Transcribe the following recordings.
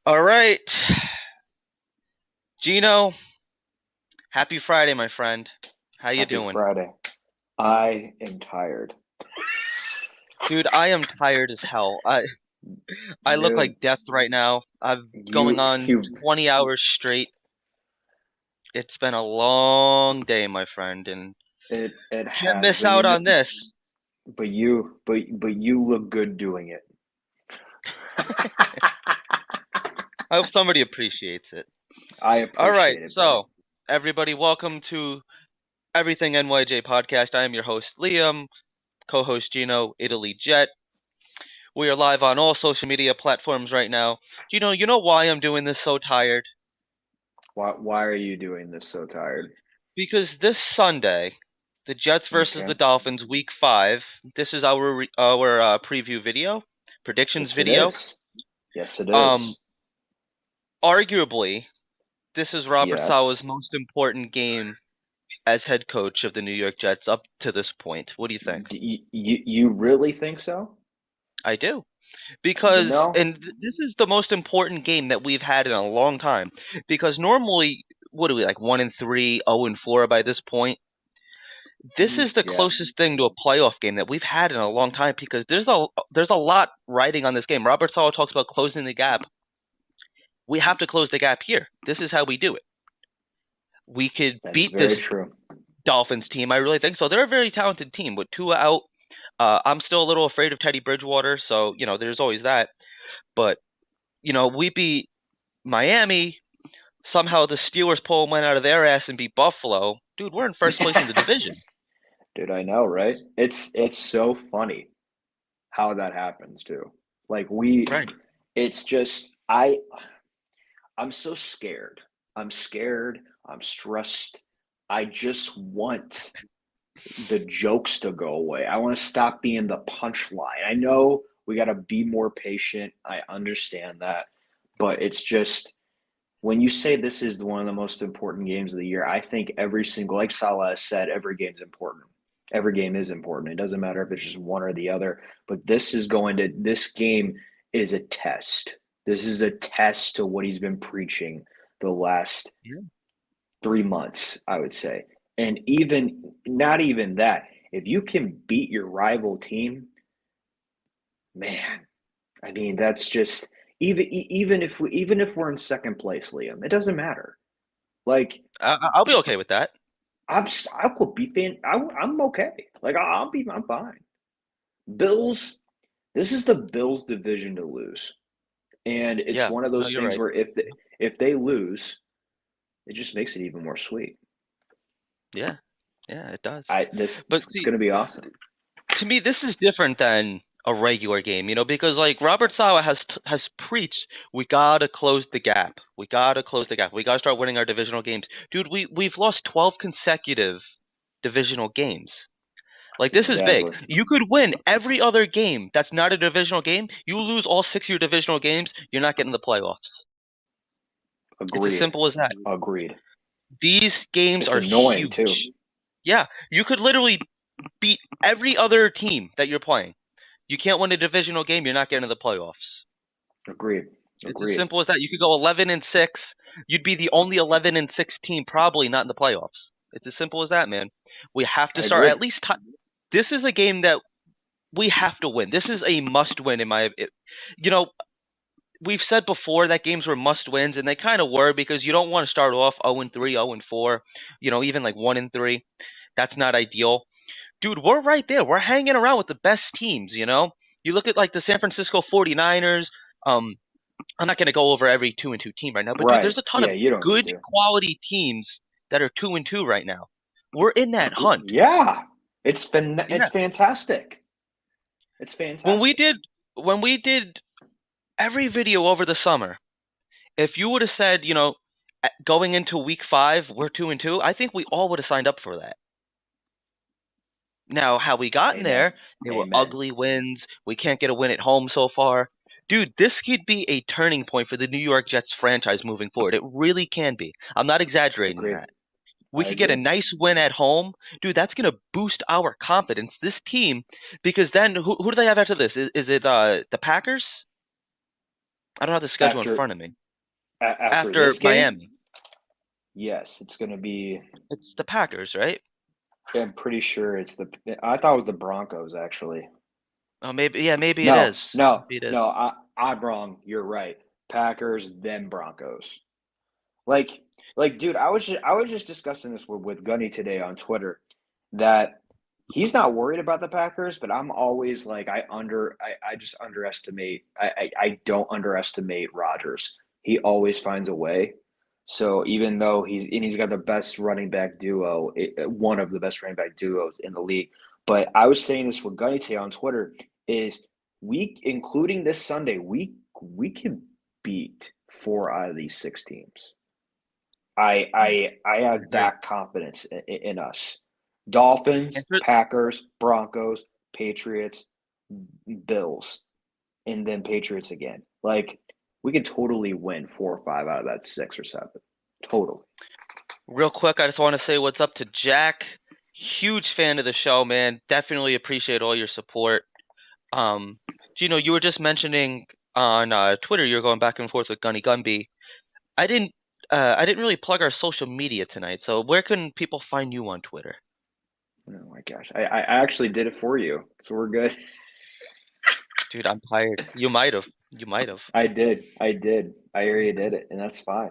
All right, Gino, happy Friday, my friend. How you Happy doing? Friday. I am tired. Dude, I am tired as hell. I look Dude, like death right now. I'm going you on you 20 hours straight. It's been a long day, my friend, and it can't has, miss but out on this. you look good doing it. I hope somebody appreciates it. I All right, appreciate it, buddy. so everybody, welcome to Everything NYJ podcast. I am your host, Liam, co-host Gino, Italy Jet. We are live on all social media platforms right now. Gino, you know why I'm doing this so tired? Why are you doing this so tired? Because this Sunday, the Jets versus Okay. the Dolphins, Week 5. This is our preview video, predictions Yes, it video. is. Yes, it Um, is. Arguably, this is Robert Saleh's Yes. most important game as head coach of the New York Jets up to this point. What do you think? You really think so? I do. You Because, know? and this is the most important game that we've had in a long time. Because normally, what are we like 1-3, 0-4 by this point? This is the Yeah, closest thing to a playoff game that we've had in a long time because there's a lot riding on this game. Robert Saleh talks about closing the gap. We have to close the gap here. This is how we do it. We could that is beat very this true. Dolphins team. I really think so. They're a very talented team with Tua out. I'm still a little afraid of Teddy Bridgewater, so there's always that. But we beat Miami. Somehow the Steelers pull one out of their ass and beat Buffalo. Dude, we're in first place in the division. Dude, I know, right? It's so funny how that happens too. Like Right. it's just I'm so scared. I'm scared. I'm stressed. I just want the jokes to go away. I want to stop being the punchline. I know we got to be more patient. I understand that. But it's just when you say this is one of the most important games of the year, I think every single, like Salah has said, every game's important. Every game is important. It doesn't matter if it's just one or the other. But this game is a test. This is a test to what he's been preaching the last Yeah. 3 months, I would say. And even not even that, if you can beat your rival team, man, I mean that's just even if we're in second place, Liam, it doesn't matter. Like I'll be okay with that. I could be I'm okay. Like I'm fine. Bills, this is the Bills division to lose. And it's Yeah. one of No, those you're things right. where if they lose, it just makes it even more sweet. Yeah. Yeah, it does. I this But it's see, going to be awesome. to me, this is different than a regular game, because like Robert Sala has preached, we gotta close the gap. We gotta close the gap. We gotta start winning our divisional games. Dude, we've lost 12 consecutive divisional games. Like this is big. Exactly. You could win every other game that's not a divisional game. You lose all six of your divisional games, you're not getting the playoffs. It's as Agreed. simple as that. Agreed. These games It's are annoying too. huge. Yeah, you could literally beat every other team that you're playing. You can't win a divisional game, you're not getting to the playoffs. Agreed. It's as Agreed. simple as that. You could go 11-6. You'd be the only 11-6 team probably not in the playoffs. It's as simple as that, man. We have to I start agree. at least this is a game that we have to win. This is a must win in my you know, we've said before that games were must wins and they kind of were because you don't want to start off 0-3, 0-4, even like 1-3. That's not ideal. Dude, we're right there. We're hanging around with the best teams. You look at like the San Francisco 49ers. Um, I'm not going to go over every 2-2 team right now, but dude, Right. there's a ton Yeah, of you don't need good to. quality teams that are 2-2 right now. We're in that hunt. Yeah. It's Yeah. fantastic. It's When we fantastic. did when we did every video over the summer, if you would have said, going into week 5, we're 2-2, I think we all would have signed up for that. Now, how we got in Amen. there, they were Amen. ugly wins. We can't get a win at home so far. Dude, this could be a turning point for the New York Jets franchise moving forward. It really can be. I'm not exaggerating Agreed. that. We I could get a agree. nice win at home. Dude, that's going to boost our confidence. This team, because then who do they have after this? Is it the Packers? I don't have the schedule in After front of me. after After this game, Miami, yes, it's going to be. it's the Packers, right? I'm pretty sure it's the. I thought it was the Broncos actually. Oh, maybe yeah, maybe it No, is. no, Maybe it no. is. I'm wrong. You're right. Packers, then Broncos. Like, dude, I was just discussing this with Gunny today on Twitter that he's not worried about the Packers, but I'm always like I just underestimate. I don't underestimate Rodgers. He always finds a way. So even though he's got the best running back duo, one of the best running back duos in the league. But I was saying this with Gunny today on Twitter is we, including this Sunday, we can beat 4 out of these 6 teams. I I have agree. that confidence in us. Dolphins, And for, Packers, Broncos, Patriots, Bills, and then Patriots again. Like we could totally win 4 or 5 out of that 6 or 7. Totally. Real quick, I just want to say what's up to Jack. Huge fan of the show, man. Definitely appreciate all your support. Gino, you were just mentioning on Twitter you were going back and forth with Gunny Gumby. I didn't I didn't really plug our social media tonight, so where can people find you on Twitter? Oh my gosh. I actually did it for you. So we're good. Dude, I'm tired. You might have. You might have. I did. I did. I already did it, and that's fine.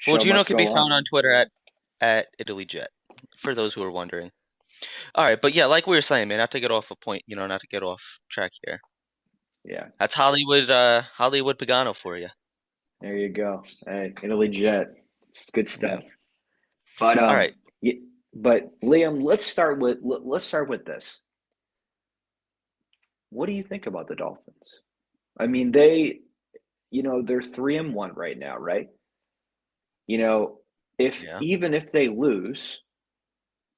Well, Show Gino must can be go found on. on Twitter at Italy Jet, for those who are wondering. All right, but yeah, like we were saying, man, not to get off a point, not to get off track here. Yeah. That's Hollywood Pagano for you. There you go. Hey, Italy Jet. It's good Yeah. stuff. But All right. yeah, but Liam, let's start with this. What do you think about the Dolphins? I mean, they're 3-1 right now, right? You know, if Yeah. even if they lose,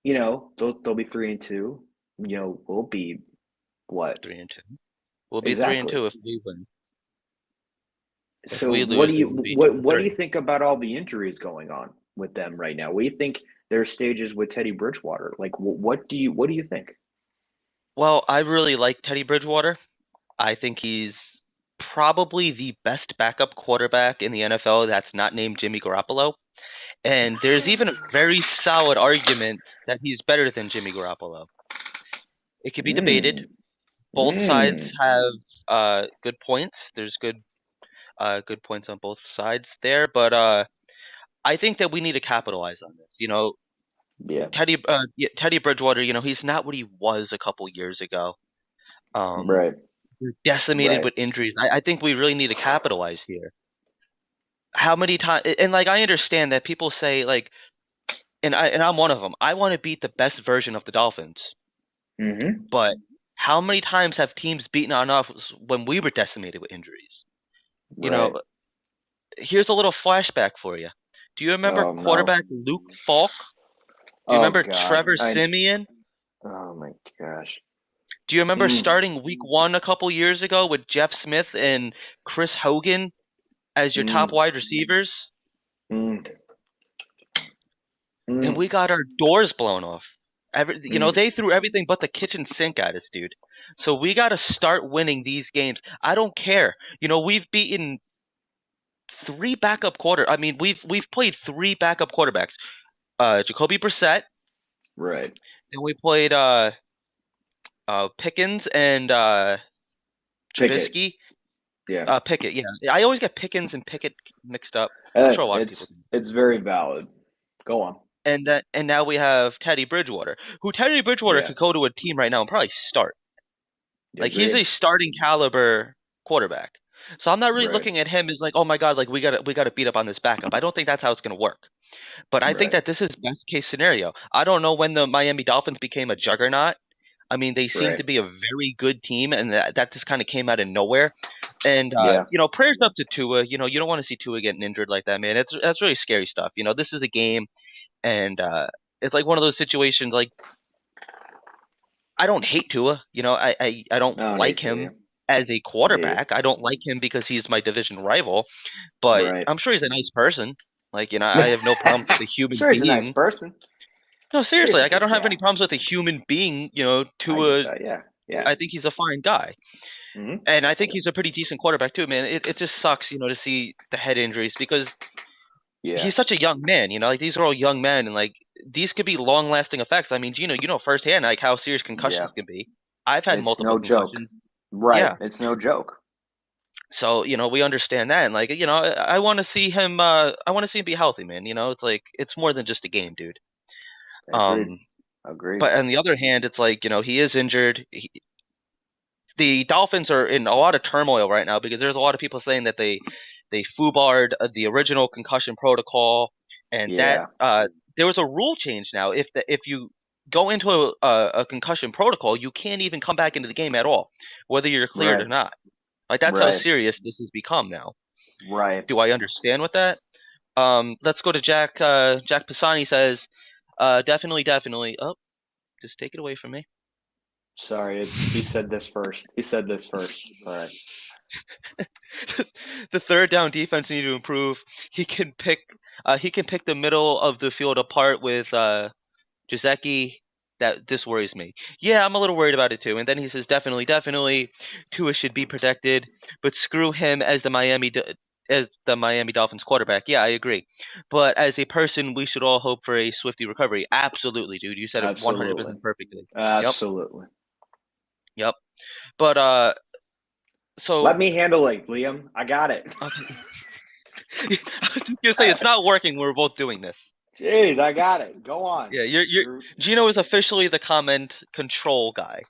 they'll be 3-2. We'll be what 3-2. We'll be three and exactly? two if we win. If So we what do lose, it you will be 2-3. think about all the injuries going on with them right now? What do you think their stages with Teddy Bridgewater? Like, what do you think? Well, I really like Teddy Bridgewater. I think he's probably the best backup quarterback in the NFL that's not named Jimmy Garoppolo. And there's even a very solid argument that he's better than Jimmy Garoppolo. It could be debated. Mm, Both sides mm, have good points. There's good points on both sides there, but I think that we need to capitalize on this. yeah, Teddy Bridgewater, he's not what he was a couple years ago. Um, right, we're decimated right. with injuries. I think we really need to capitalize here. How many times? And like I understand that people say like, and I'm one of them. I want to beat the best version of the Dolphins, Mm-hmm. but how many times have teams beaten on us when we were decimated with injuries? You Right. know, here's a little flashback for you. Do you remember Oh no. quarterback Luke Falk? Do you Oh remember God. Trevor Simeon? Oh my gosh. Do you remember Mm, starting week one a couple years ago with Jeff Smith and Chris Hogan as your top mm, wide receivers? mm, And we mm, got our doors blown off. mm. They threw everything but the kitchen sink at us, dude. So we got to start winning these games. I don't care. We've beaten three backup quarter. I mean, we've played three backup quarterbacks. Jacoby Brissett, Right. and we played Pickens and Pickett. Trubisky. Yeah. Pickett, yeah. I always get Pickens and Pickett mixed up. I'm sure a lot of people do. It's very valid. Go on. And now we have Teddy Bridgewater, who Teddy Bridgewater Yeah. could go to a team right now and probably start. Like he's a Agreed. starting caliber quarterback. So I'm not really Right. looking at him as like, oh my God, like we gotta beat up on this backup. I don't think that's how it's gonna work. But I think Right. that this is best case scenario. I don't know when the Miami Dolphins became a juggernaut. I mean, they seem Right. to be a very good team, and that just kind of came out of nowhere. And Yeah. prayers up to Tua. You don't want to see Tua getting injured like that, man. That's really scary stuff. This is a game, and it's like one of those situations. Like I don't hate Tua. I don't I don't like hate to you. him as a Yeah. quarterback. I don't like him because he's my division rival. But Right. I'm sure he's a nice person. Like I have no problems with a human Sure, he's a nice being. person. No, Sure, seriously, he's a like I good. don't have Yeah. any problems with a human being. I get Tua, that. Yeah. Yeah. I think he's a fine guy. Hmm. And I think he's a pretty decent quarterback too, man. It just sucks, to see the head injuries because Yeah, he's such a young man, like these are all young men and like these could be long lasting effects. I mean, Gino, you know firsthand like how serious yeah. concussions can be. I've had It's multiple no joke. concussions. Right. Yeah. It's no joke. So, we understand that and like, I want to see him be healthy, man. It's like it's more than just a game, dude. Agreed. Um Agreed. but on the other hand, it's like, he is injured. The Dolphins are in a lot of turmoil right now because there's a lot of people saying that they foobarred the original concussion protocol, and that Yeah. there was a rule change now. If you go into a concussion protocol, you can't even come back into the game at all, whether you're cleared or Right. not. Like that's how Right. serious this has become now. Right. Do I understand with that? Let's go to Jack. Jack Pisani says, definitely, definitely. Oh, just take it away from me. Sorry, he said this first. He said this first. Sorry. The third down defense need to improve. He can pick he can pick the middle of the field apart with Jaceki. That this worries me. Yeah, I'm a little worried about it too. And then he says definitely, definitely Tua should be protected, but screw him as the Miami Dolphins quarterback. Yeah, I agree. But as a person, we should all hope for a swifty recovery. Absolutely, dude. You said it Absolutely. 100% perfectly. Yep. Absolutely. Yep. But Let so me handle it, Liam. I got it. okay. I was just gonna say it's not working. We're both doing this. Jeez, I got it. Go on. Yeah, you're You're Gino is officially the comment control guy.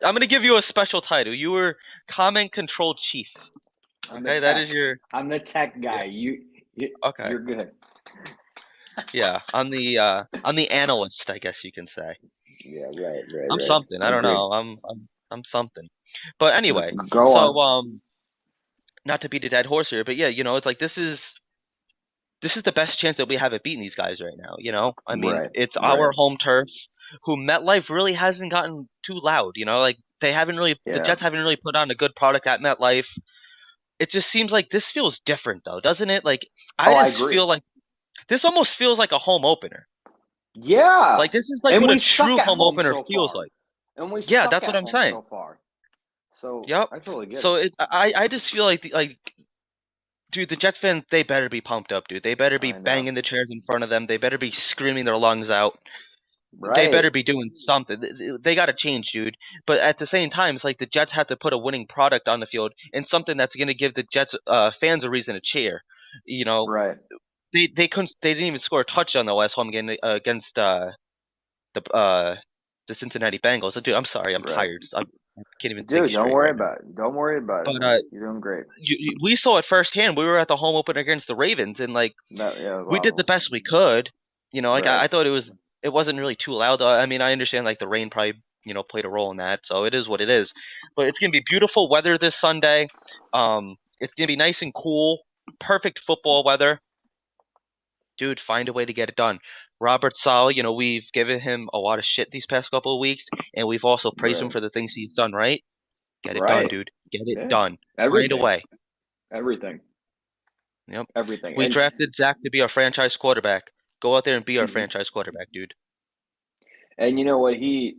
I'm gonna give you a special title. You were comment control chief. I'm the Okay, that is tech. your I'm the tech yeah. guy. Okay, You're good. yeah. I'm the analyst, I guess you can say. Yeah, right, right, I'm right. something. I don't Agreed. know. I'm something. But anyway, Go so on. not to beat a dead horse here, but yeah, it's like this is the best chance that we have at beating these guys right now. I mean, Right, it's right. our home turf. Who MetLife really hasn't gotten too loud. Like they haven't really, the Yeah. Jets haven't really put on a good product at MetLife. It just seems like this feels different though, doesn't it? Like I Oh, I just agree. feel like this almost feels like a home opener. Yeah. Like this is like And what a we suck true at home home opener so feels far. like. And we Yeah, suck that's what at I'm home saying. so far. So Yep. I totally get So it. I just feel like dude, the Jets fans, they better be pumped up, dude. They better I be know. banging the chairs in front of them. They better be screaming their lungs out. They Right. better be doing something. They got to change, dude. But at the same time, it's like the Jets have to put a winning product on the field and something that's going to give the Jets fans a reason to cheer. You know, Right. they didn't even score a touchdown the last home game against the Cincinnati Bengals. Dude, I'm sorry, I'm Right. tired. I can't even think Dude, don't straight worry right now. about it. Don't worry about it, But man. You're doing great. we saw it firsthand. We were at the home opener against the Ravens, and like No, yeah, we did wow. the best we could. Like Right. I thought it wasn't really too loud. I mean, I understand like the rain probably played a role in that, so it is what it is. But it's gonna be beautiful weather this Sunday. It's gonna be nice and cool, perfect football weather. Dude, find a way to get it done. Robert Sala, we've given him a lot of shit these past couple of weeks, and we've also praised him Right. for the things he's done right. Get it done, Right. dude. Get it Yeah. done. Find a Everything. way. Everything. Yep. Everything. We And drafted Zach to be our franchise quarterback. Go out there and be our franchise quarterback, dude. and you know what? He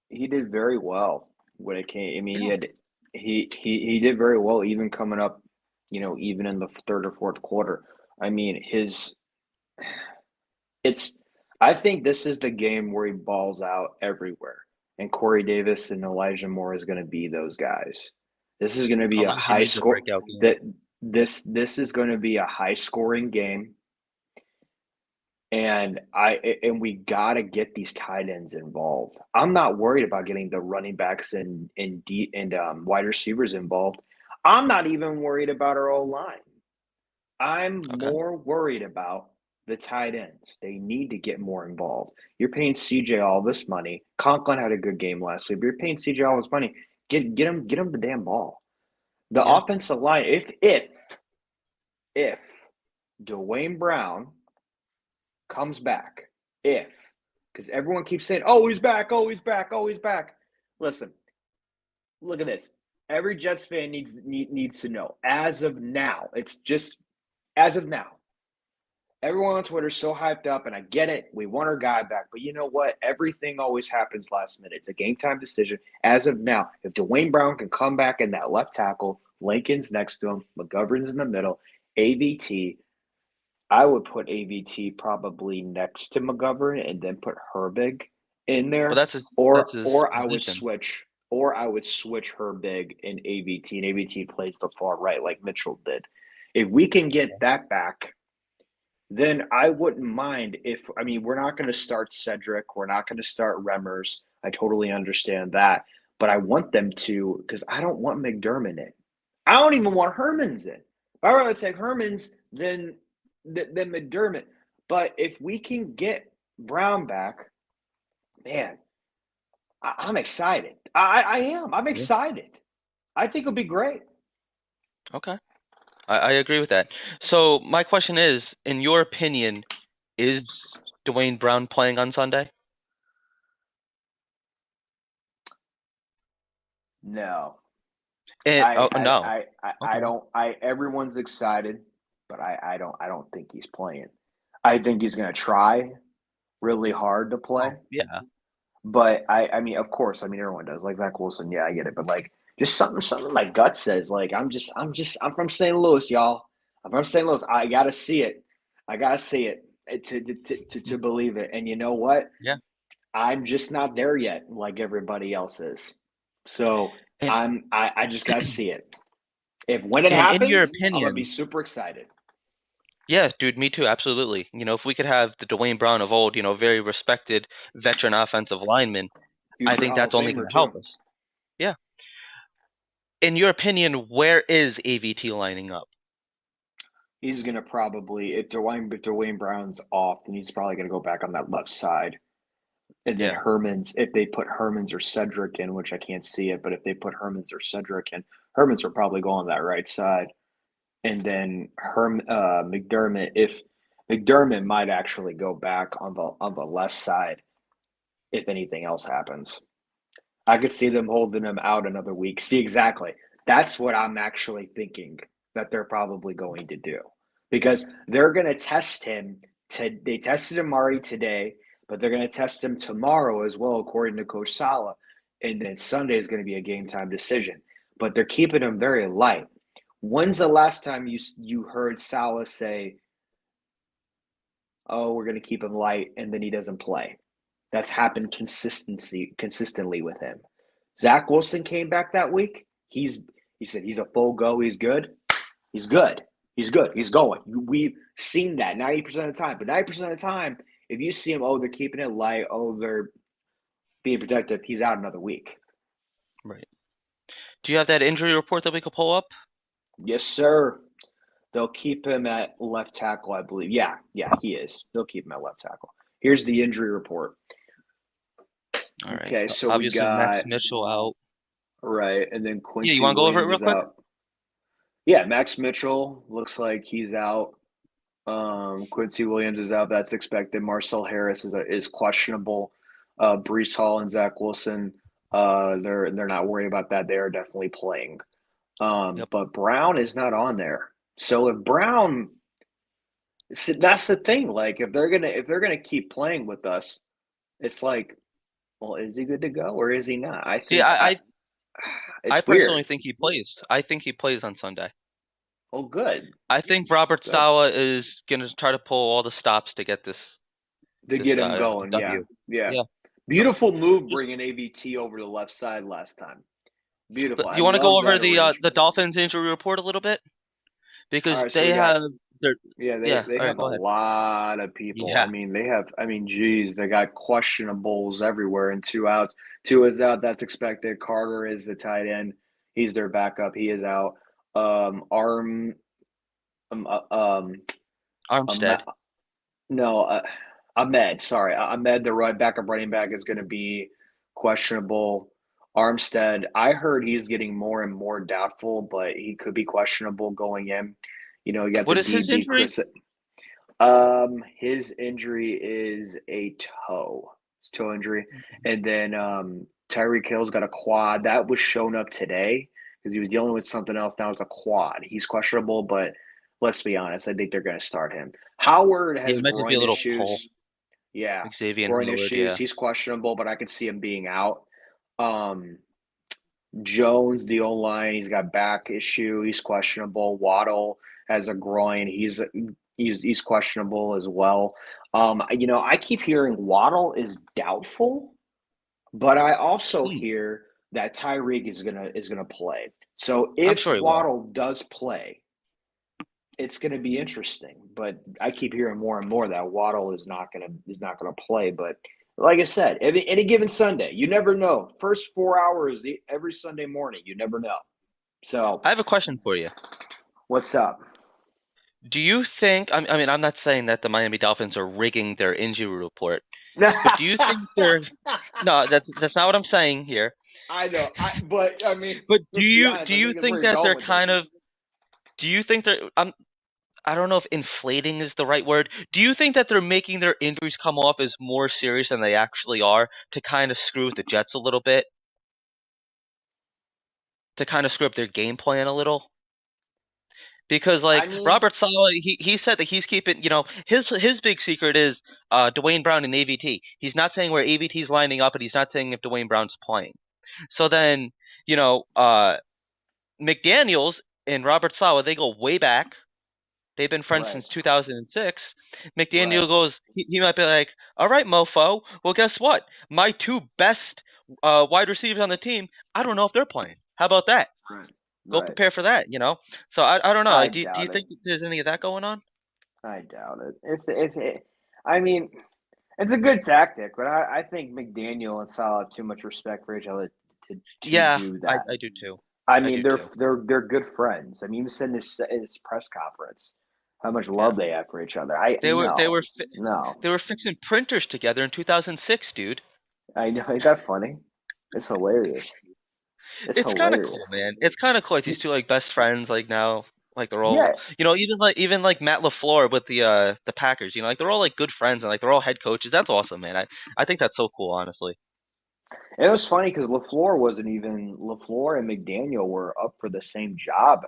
did very well when it came. I mean, Yeah. he did very well even coming up, even in the third or fourth quarter. I mean, his it's I think this is the game where he balls out everywhere. And Corey Davis and Elijah Moore is going to be those guys. This is going to be a Allow him high into a score breakout game. that this is going to be a high scoring game. And we got to get these tight ends involved. I'm not worried about getting the running backs and wide receivers involved. I'm not even worried about our O line. I'm Okay. more worried about the tight ends. They need to get more involved. You're paying CJ all this money. Conklin had a good game last week, but you're paying CJ all this money. Get him the damn ball. The Yeah. offensive line, if Dwayne Brown comes back, because everyone keeps saying, "Oh, he's back, oh, he's back, oh, he's back." Listen, look at this. Every Jets fan needs to know. As of now, it's just as of now. everyone on Twitter is so hyped up, and I get it. We want our guy back, but you know what? Everything always happens last minute. It's a game time decision. As of now, if Dwayne Brown can come back in that left tackle, Lincoln's next to him, McGovern's in the middle, AVT. I would put AVT probably next to McGovern and then put Herbig in But there, that's his or I would position. switch. Or I would switch Herbig and AVT, and AVT plays the far right like Mitchell did. If we can get that back, then I wouldn't mind if, I mean, we're not going to start Cedric. We're not going to start Remmers. I totally understand that. But I want them to, because I don't want McDermott in. I don't even want Herman's in. I'd rather take Herman's than McDermott. But if we can get Brown back, man, I'm excited. I am. I'm Yeah. excited. I think it'll be great. Okay. I agree with that. So my question is, in your opinion, is Dwayne Brown playing on Sunday? No. And I oh I no. I I Okay. don't I everyone's excited, but I don't think he's playing. I think he's gonna try really hard to play. Oh yeah. But I mean, of course, I mean everyone does. Like Zach Wilson, yeah, I get it. But like just something my gut says, like I'm from St. Louis, y'all. I'm from St. Louis. I gotta see it. I gotta see it to believe it. And you know what? Yeah. I'm just not there yet, like everybody else is. So And I just gotta see it. If when it and in your happens, I'm gonna be opinion, super excited. yeah, dude, me too, absolutely. If we could have the Dwayne Brown of old, very respected veteran offensive lineman, I Future think Hall that's of only Famer going to help too. us. Yeah. In your opinion, where is AVT lining up? He's gonna probably if Dwayne Brown's off, then he's probably gonna go back on that left side. And then Yeah. Herman's, if they put Herman's or Cedric in, which I can't see it, but if they put Herman's or Cedric in, Herman's will probably go on that right side. And then McDermott, if McDermott might actually go back on the left side if anything else happens. I could see them holding him out another week. See, exactly. That's what I'm actually thinking that they're probably going to do because they're going to test him. They tested him already today, but they're going to test him tomorrow as well, according to Coach Sala. And then Sunday is going to be a game time decision. But they're keeping him very light. When's the last time you heard Sala say, "Oh, we're going to keep him light," and then he doesn't play? That's happened consistently with him. Zach Wilson came back that week. He said he's a full go. He's good. He's good. He's good. He's going. We've seen that 90% of the time. But 90% of the time, if you see him, oh, they're keeping it light. Oh, they're being protective. He's out another week. Right. Do you have that injury report that we could pull up? Yes, sir. They'll keep him at left tackle, I believe. Yeah, he is. They'll keep him at left tackle. Here's the injury report. All right. Okay, So so we obviously Max got Mitchell out. right, and then Yeah, you Quincy want to go over it Williams real is quick? out. Yeah, Max Mitchell looks like he's out. Quincy Williams is out. That's expected. Marcel Harris is questionable. Brees Hall and Zach Wilson, they're not worried about that. They are definitely playing. Yep. But Brown is not on there. So if Brown, see, that's the thing. Like if they're gonna keep playing with us, it's like, well, is he good to go or is he not? I See, think I I it's personally weird. think he plays. I think he plays on Sunday. Oh, good, I think Robert good. Sala is gonna try to pull all the stops to get this To this get him going, yeah, W. yeah. Yeah. Beautiful move Just bringing AVT over to the left side last time. Beautiful. I you want to go love over that the arrangement. Dolphins injury report a little bit All because right, so they we got have their yeah, they yeah. they All right, have a go ahead. lot of people. Yeah. Geez, they got questionables everywhere and two outs. Two is out, that's expected. Carter is the tight end. He's their backup. He is out. Arm um um, Armstead. no, Ahmed, sorry. Ahmed, the right backup running back, is going to be questionable. Armstead, I heard he's getting more and more doubtful, but he could be questionable going in. You got the What is his DB, injury? Chris. His injury is a toe. It's toe injury. And then Tyreek Hill's got a quad. That was shown up today because he was dealing with something else. Now it's a quad. He's questionable, but let's be honest. I think they're going to start him. Howard Yeah, has it might just be a groin little pull. issues. Yeah, Xavier groin Howard, issues. yeah. He's questionable, but I could see him being out. Um, Jones, the O line, he's got back issue. He's questionable. Waddle has a groin. He's questionable as well. I keep hearing Waddle is doubtful, but I also Hmm. hear that Tyreek is gonna play. So I'm if sure he will. Waddle does play, it's gonna be interesting. But I keep hearing more and more that Waddle is not gonna play. But like I said, any given Sunday, you never know. First 4 hours every Sunday morning, you never know. So I have a question for you. what's up? Do you think, I mean, I'm not saying that the Miami Dolphins are rigging their injury report, but do you think they're, no, that's not what I'm saying here. I know. But I mean, But do let's be you honest. do I you think that's where think you're that going they're with this. kind of, do you think they're, I don't know if inflating is the right word. Do you think that they're making their injuries come off as more serious than they actually are to kind of screw with the Jets a little bit, to kind of screw up their game plan a little? Because I like mean, Robert Saleh, he said that he's keeping, his big secret is Dwayne Brown and AVT. He's not saying where AVT's lining up, and he's not saying if Dwayne Brown's playing. So then, you know, McDaniels and Robert Saleh, they go way back. They've been friends right, since 2006. right, McDaniel goes, he might be like, all right, mofo. Well, guess what? My two best wide receivers on the team, I don't know if they're playing. How about that? right, Go right. prepare for that. So I don't know. I Do you doubt it. think there's any of that going on? I doubt it. I mean, it's a good tactic, but I think McDaniel and Sal have too much respect for each other to Yeah, do I, that. I do too. I I mean, do they're too. they're they're good friends. I mean, he said in his press conference how much Yeah. love they have for each other. I They were they no, were no. they were fixing printers together in 2006, dude. I know. Ain't that funny? It's hilarious. It's It's kind of cool, hilarious. man. It's kind of cool. Like these two like best friends like now like they're all, Yeah, even like Matt LaFleur with the Packers, like they're all like good friends and like they're all head coaches. That's awesome, man. I think that's so cool, honestly. and it was funny because LaFleur and McDaniel were up for the same job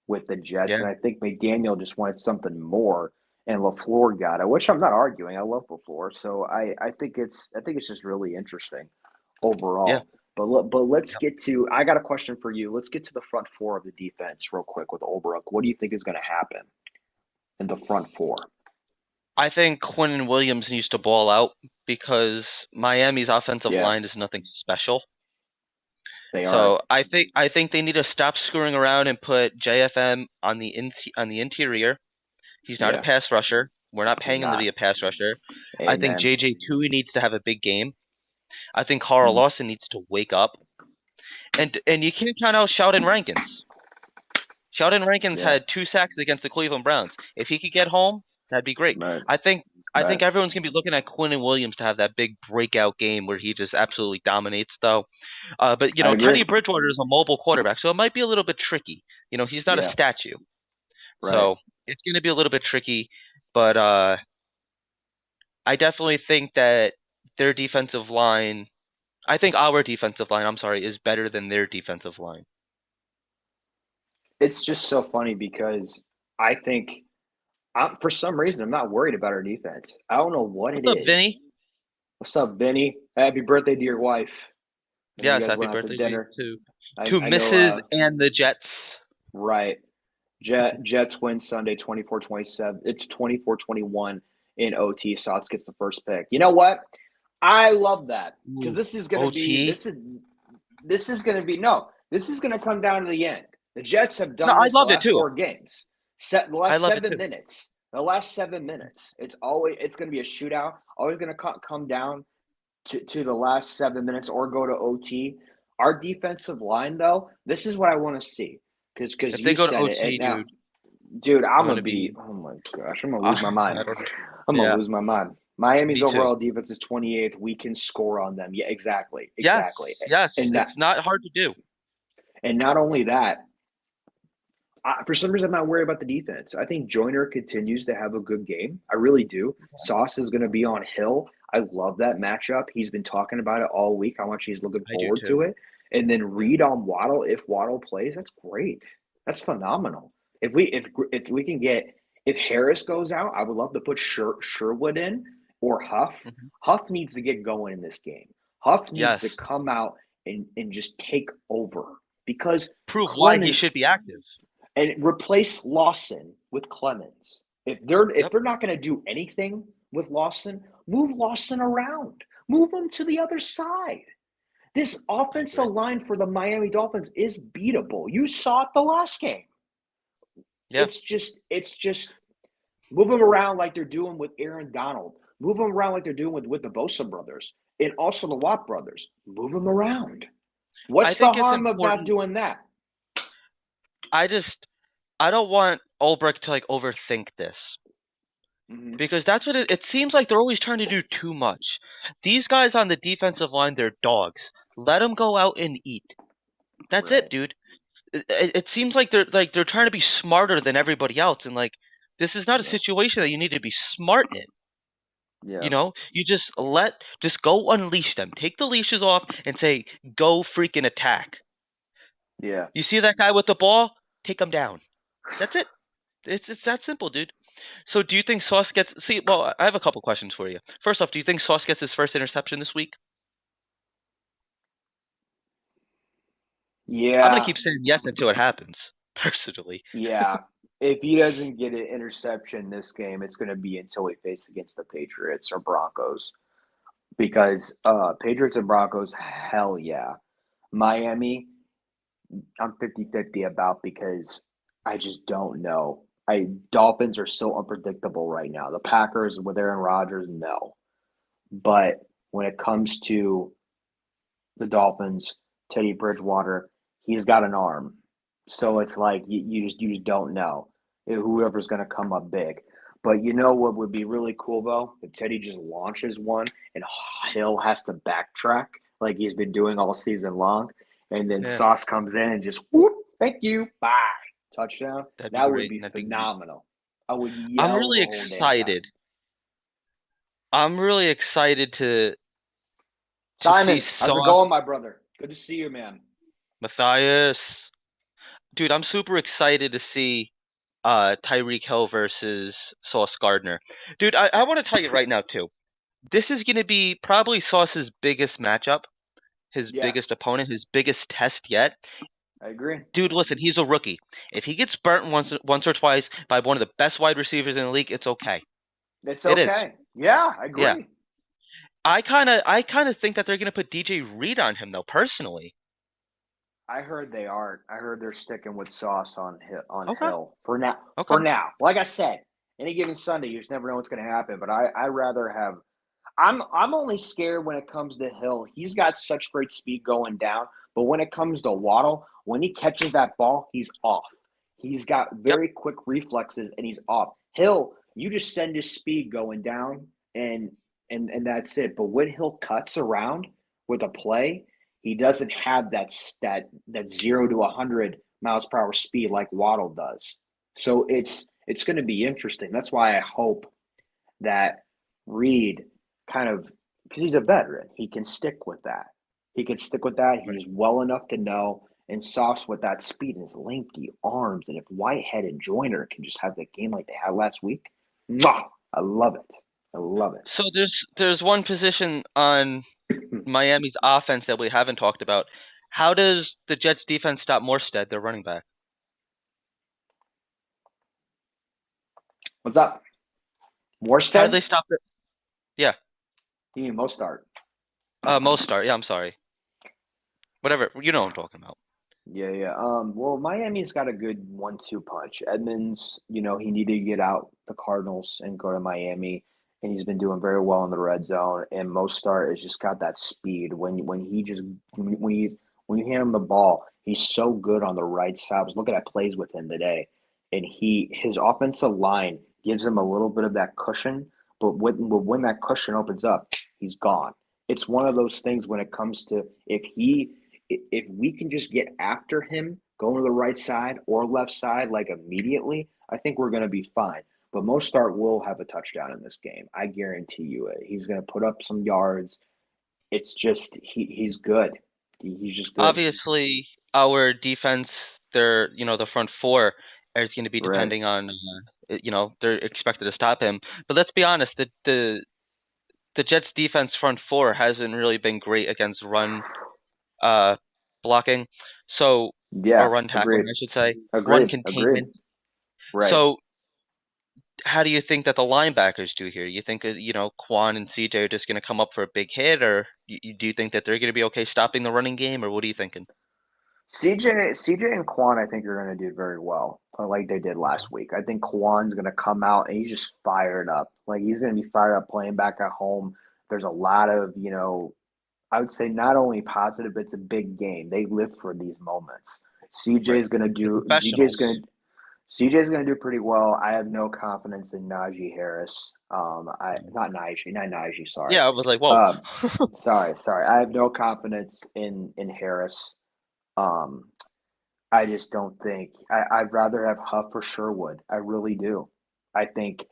with the Jets, Yeah. and I think McDaniel just wanted something more, and LaFleur got it, which I'm not arguing. I love LaFleur, so I think it's just really interesting Yeah. overall. But let's get to. I got a question for you. Let's get to the front four of the defense real quick with Olbrook. What do you think is going to happen in the front four? I think Quinn Williams needs to ball out because Miami's offensive Yeah, line is nothing special. they aren't. So I think they need to stop screwing around and put JFM on the interior. He's not a Yeah, pass rusher. We're not he's paying him to not. be a pass rusher. I think Amen. JJ Tui needs to have a big game. I think Carl Mm, Lawson needs to wake up. And you can't count out Sheldon Rankins. Sheldon Rankins yeah, had 2 sacks against the Cleveland Browns. If he could get home, that'd be great. right, I think I right. think everyone's gonna be looking at Quinn and Williams to have that big breakout game where he just absolutely dominates, though. But I agree. Teddy Bridgewater is a mobile quarterback, so it might be a little bit tricky. He's not a Yeah, statue, right. so it's gonna be a little bit tricky. But I definitely think that their defensive line. I think our defensive line, I'm sorry, is better than their defensive line. It's just so funny because I think for some reason I'm not worried about our defense. I don't know what it What's up, is. Vinny? What's up, Vinny? Happy birthday to your wife. I know you Yes, guys happy went out to birthday to you dinner. too. I, To I know. Mrs. and the Jets. Right. Jets win Sunday 24-27. It's 24-21 in OT. Sox gets the first pick. You know what? I love that because Ooh, this is going to be OT. this is going to be no. This is going to come down to the end. The Jets have No, done I this the loved it last too. four games. The I last love it seven too. minutes. The last 7 minutes. It's going to be a shootout. Always going to come down to the last 7 minutes or go to OT. Our defensive line, though, this is what I want to see because If they you go to said it. And OT, now, dude, dude, I'm I'm gonna gonna be. be. Oh my gosh, I'm gonna lose my mind. I don't. I'm gonna Yeah, lose my mind. Miami's me too. overall defense is 28th. We can score on them. Yeah, exactly, exactly. Yes, yes, And that, it's not hard to do. and not only that, for some reason, I'm not worried about the defense. I think Joyner continues to have a good game. I really do. Sauce is going to be on Hill. I love that matchup. He's been talking about it all week, how much he's looking I do forward too. to it. And then Reed on Waddle, if Waddle plays, that's great. That's phenomenal. If we can get if Harris goes out, I would love to put Sherwood in or Huff. Mhm. Huff needs to get going in this game. Huff needs to Yes. come out and just take over because Prove why he Clemens should be active. and replace Lawson with Clemens. If Yep. they're not going to do anything with Lawson, move Lawson around. Move him to the other side. This I offensive agree. line for the Miami Dolphins is beatable. You saw it the last game. Yeah. It's just move them around like they're doing with Aaron Donald. Move them around like they're doing with the Bosa brothers and also the Watt brothers. Move them around. I What's the think it's harm about important. doing that? I just I don't want Ulbrich to like overthink this Mm-hmm. because that's what it seems like they're always trying to do too much. These guys on the defensive line, they're dogs. Let them go out and eat. That's it, Right. dude. It seems like they're trying to be smarter than everybody else, and like this is not a Yeah. situation that you need to be smart in. Yeah. You just go unleash them. Take the leashes off and say, go freaking attack. Yeah. You see that guy with the ball? Take him down. That's it. It's that simple, dude. So do you think Sauce gets see well, I have a couple questions for you. First off, do you think Sauce gets his first interception this week? I'm gonna Yeah. keep saying yes until it happens, personally. Yeah. If he doesn't get an interception this game, it's going to be until we face against the Patriots or Broncos. Because Patriots and Broncos, hell yeah. Miami, I'm 50-50 about because I just don't know. Dolphins are so unpredictable right now. The Packers with Aaron Rodgers, no. But when it comes to the Dolphins, Teddy Bridgewater, he's got an arm. So it's like you just don't know whoever's going to come up big. But you know what would be really cool though? If Teddy just launches one and Hill has to backtrack like he's been doing all season long, and then Yeah, Sauce comes in and just whoop, thank you, bye, touchdown. that'd be That would great. be That'd be great. phenomenal. I would I'm yell really the whole damn time. excited. I'm really excited to see Simon, how's it Sauce going, my brother? Good to see you, man. Matthias. Dude, I'm super excited to see Tyreek Hill versus Sauce Gardner. Dude, I want to tell you right now too. This is gonna be probably Sauce's biggest matchup, his Yeah, biggest opponent, his biggest test yet. I agree. Dude, listen, he's a rookie. If he gets burnt once or twice by one of the best wide receivers in the league, it's okay. It's It is. okay. Yeah, I Yeah. agree. I kinda think that they're gonna put DJ Reed on him though, personally. I heard they aren't. I heard they're sticking with Sauce on Okay. Hill for now. Okay. For now, like I said, any given Sunday, you just never know what's going to happen. But I rather have. I'm only scared when it comes to Hill. He's got such great speed going down, but when it comes to Waddle, when he catches that ball, he's off. He's got Yep. very quick reflexes, and he's off. Hill, you just send his speed going down, and and that's it. But when Hill cuts around with a play, he doesn't have that 0 to 100 miles per hour speed like Waddle does. So it's going to be interesting. That's why I hope that Reed kind of because he's a veteran, he can stick with that. He can stick with that. Right. He's well enough to know and Sauce with that speed and his lanky arms. And if Whitehead and Joyner can just have the game like they had last week, mwah, I love it. I love So there's one position on it. Miami's offense that we haven't talked about. How does the Jets defense stop Morstead, their running back? What's up? How do Morstead? they stop it? Yeah. You mean Mostart. Mostart. Yeah, I'm sorry. Whatever. You know what I'm talking about. Yeah, yeah. Well, Miami's got a good 1-2 punch. Edmonds, he needed to get out the Cardinals and go to Miami, and he's been doing very well in the red zone. And Mostart has just got that speed. When he just when you hand him the ball, he's so good on the right side. I was looking at plays with him today, and his offensive line gives him a little bit of that cushion. But when that cushion opens up, he's gone. It's one of those things when it comes to if we can just get after him, going to the right side or left side like immediately, I think we're going to be fine. But Mostart will have a touchdown in this game. I guarantee you it. He's going to put up some yards. It's just he's good. He's just good. Obviously, our defense, the front four, It's going to be Right. depending on, they're expected to stop him. But let's be honest, the Jets defense front four hasn't really been great against run uh blocking. So, or Yeah. run tackling, Agreed. I should say, run Agreed. Agreed. containment. Right. So, how do you think that the linebackers do here? You think Quan and CJ are just going to come up for a big hit, or do you think that they're going to be okay stopping the running game, or what are you thinking? CJ and Quan, I think are going to do very well, like they did last week. I think Quan's going to come out and he's just fired up. Like he's going to be fired up playing back at home. There's a lot of, I would say not only positive, but it's a big game. They live for these moments. Right. CJ's going to The do. CJ's professionals. going to. CJ's going to do pretty well. I have no confidence in Najee Harris. I not Najee, not Najee. Sorry. Yeah, I was like, whoa. Um, sorry. I have no confidence in Harris. Um, I just don't think I'd rather have Huff or Sherwood. I really do. I think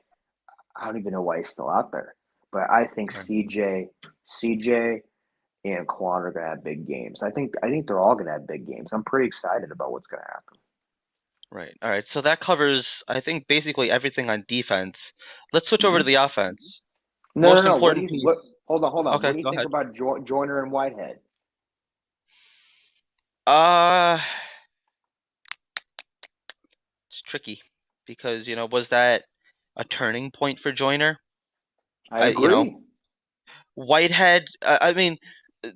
I don't even know why he's still out there, but I think Right. CJ, and Quan are gonna have big games. I think they're all gonna have big games. I'm pretty excited about what's gonna happen. Right. All right. So that covers, I think, basically everything on defense. Let's switch over to Hmm. the offense. No, no, Most no. What do important you what? piece. Hold on. What Okay, do you go think ahead. about Joyner and Whitehead? Uh, it's tricky because, was that a turning point for Joyner? I agree. Whitehead, I mean,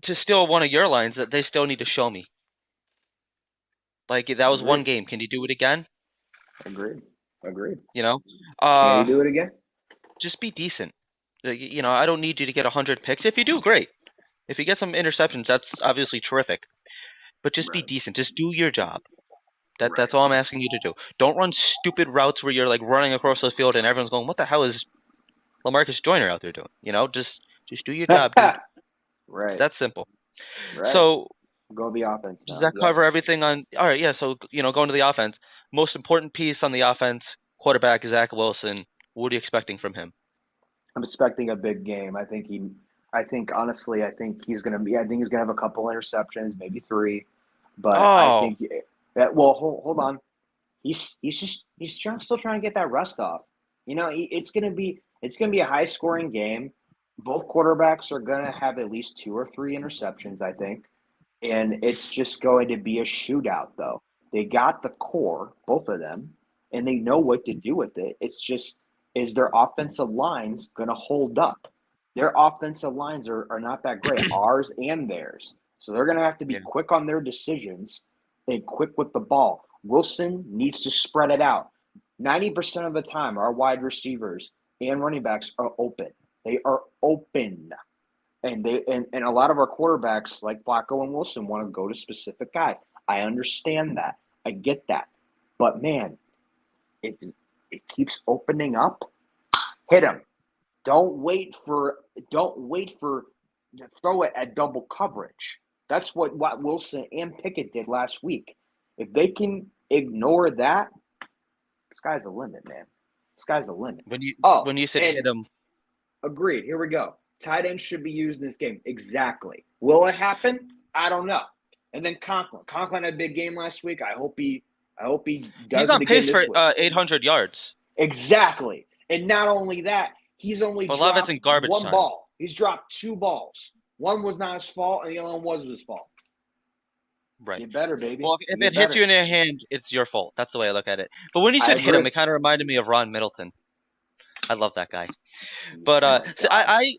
to steal one of your lines, that they still need to show me. Like that was one Agreed. game. Can you do it again? Agreed. Agreed. You know, Can he uh, do it again? just be decent. I don't need you to get 100 picks. If you do, great. If you get some interceptions, that's obviously terrific. But just be Right. decent. Just do your job. That's Right. all I'm asking you to do. Don't run stupid routes where you're like running across the field and everyone's going, "What the hell is Lamarcus Joyner out there doing?" Just do your job, dude. It's Right. that simple. Right. So Go the offense does now. that Yep. cover everything on? All right, yeah. So going to the offense, most important piece on the offense, quarterback Zach Wilson. What are you expecting from him? I'm expecting a big game. I think honestly, I think he's gonna have a couple interceptions, maybe three, but I Oh, think well, hold on. Still trying to get that rust off. It's gonna be a high scoring game. Both quarterbacks are gonna have at least two or three interceptions, I think, and it's just going to be a shootout. Though they got the core, both of them, and they know what to do with it. It's just is their offensive lines gonna hold up? Their offensive lines are not that great, ours and theirs. So they're gonna have to be yeah, quick on their decisions and quick with the ball. Wilson needs to spread it out. 90% of the time, our wide receivers and running backs are open. They are open. And a lot of our quarterbacks, like Flacco and Wilson, want to go to specific guys. I understand that. I get that. But man, it it keeps opening up. Hit him. Don't wait for don't wait for to throw it at double coverage. That's what Wilson and Pickett did last week. If they can ignore that, sky's the limit, man. Sky's the limit. when you Oh, when you said and hit him, agreed. Here we go. Tight ends should be used in this game. Exactly. Will it happen? I don't know. And then Conklin. Conklin had a big game last week. I hope he he's does it on again pace for this week. 800 yards, Exactly. And not only that, he's only but a lot of it's dropped in garbage one time. ball. He's dropped two balls. One was not his fault, and the other one was his fault. Right. Get better, baby. Well, if Get it hits you better. in your hand, it's your fault. That's the way I look at it. But when you I said hit him, agree. it kind of reminded me of Ron Middleton. I love that guy. But Oh my so God.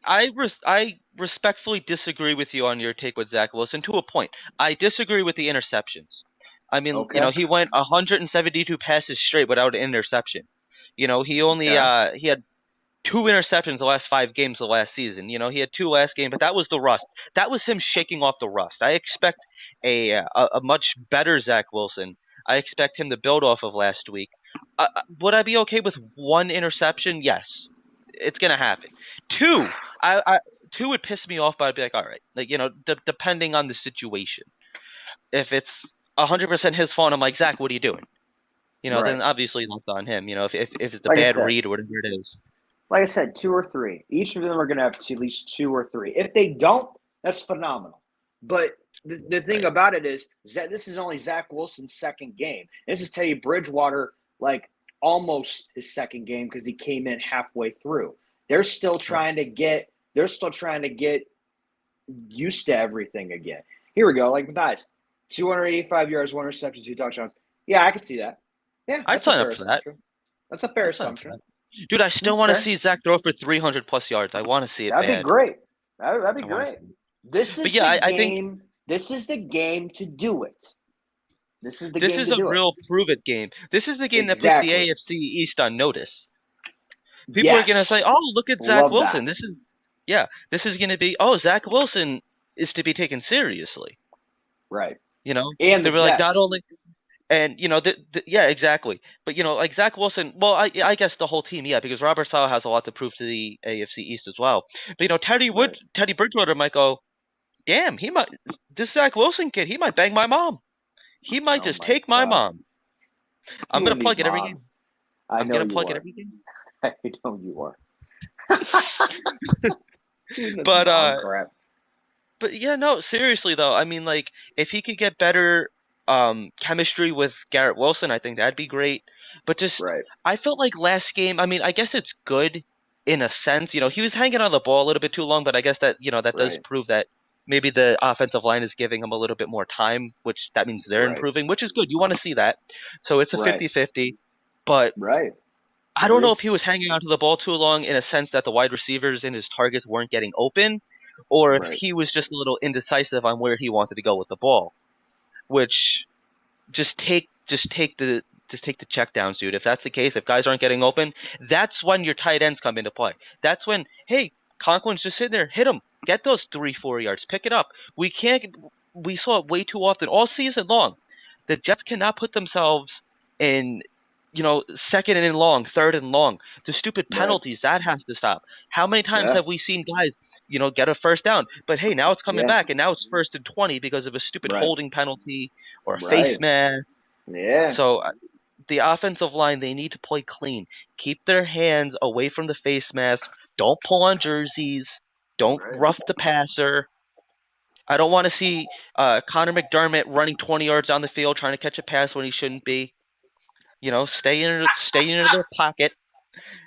I respectfully disagree with you on your take with Zach Wilson to a point. I disagree with the interceptions. I mean, Okay. he went 172 passes straight without an interception. He only Okay. he had two interceptions the last 5 games of last season. He had two last game, but that was the rust. That was him shaking off the rust. I expect a much better Zach Wilson. I expect him to build off of last week. Would I be okay with one interception? Yes, it's gonna happen. Two, two would piss me off, but I'd be like, all right, like depending on the situation. If it's 100% his fault, I'm like, Zach, what are you doing? Right. Then obviously it's on him. If it's a Like I bad said, read or whatever it is. like I said, two or three. Each of them are going to have at least two or three. If they don't, that's phenomenal. But the thing Right. about it is that this is only Zach Wilson's second game. This is Teddy Bridgewater like almost his second game because he came in halfway through. They're still trying to get used to everything again. Here we go, like Matthias, 285 yards, 1 reception, 2 touchdowns. Yeah, I could see that. Yeah, I'd that's a sign fair up for that. assumption. That's a fair I'd sign up for assumption. that. Dude, I still That's want to fair. see Zach throw for 300 plus yards. I want to see it That'd be bad. great. That'd be I want to great. see it. This But is yeah, the I think game. This is the game to do it. This is the this game is to a do it. real prove it game. This is the game that puts the Exactly. AFC East on notice. People are gonna say, Yes. "Oh, look at Zach Love Wilson." that. This is gonna be. Oh, Zach Wilson is to be taken seriously. Right. You know, And they the were like not Jets. only and yeah, exactly. But like Zach Wilson. Well, I guess the whole team, yeah, because Robert Saleh has a lot to prove to the AFC East as well. But Right. Teddy Bridgewater might go, damn, this Zach Wilson kid, he might bang my mom. He might Oh just my take my God. mom. I'm You gonna and me, plug it every Mom. game. I I'm know gonna you plug it are. every game. I know you are. Doing this But mom crap. But yeah, no, seriously though, I mean, like, if he could get better chemistry with Garrett Wilson, I think that'd be great. But just, Right. I felt like last game, I mean, I guess it's good in a sense. He was hanging on the ball a little bit too long, but I guess that, that does Right. prove that maybe the offensive line is giving him a little bit more time, which that means they're Right. improving, which is good. You want to see that. So it's a Right. 50-50. But Right. I don't know Agreed. if he was hanging onto the ball too long in a sense that the wide receivers and his targets weren't getting open, or if Right. he was just a little indecisive on where he wanted to go with the ball. Which just take the check downs, dude. If that's the case, if guys aren't getting open, that's when your tight ends come into play. That's when, hey, Conklin's just sitting there, hit him, get those 3-4 yards, pick it up. We saw it way too often all season long. The Jets cannot put themselves in, second and long, third and long. The stupid Right. penalties that has to stop. How many times Yeah. have we seen guys, get a first down, but hey, now it's coming Yeah. back, and now it's first and 20 because of a stupid Right. holding penalty or a face Right. mask. Yeah. So the offensive line, they need to play clean. Keep their hands away from the face mask. Don't pull on jerseys. Don't Right. rough the passer. I don't want to see Connor McDermott running 20 yards down the field trying to catch a pass when he shouldn't be. Stay in their pocket.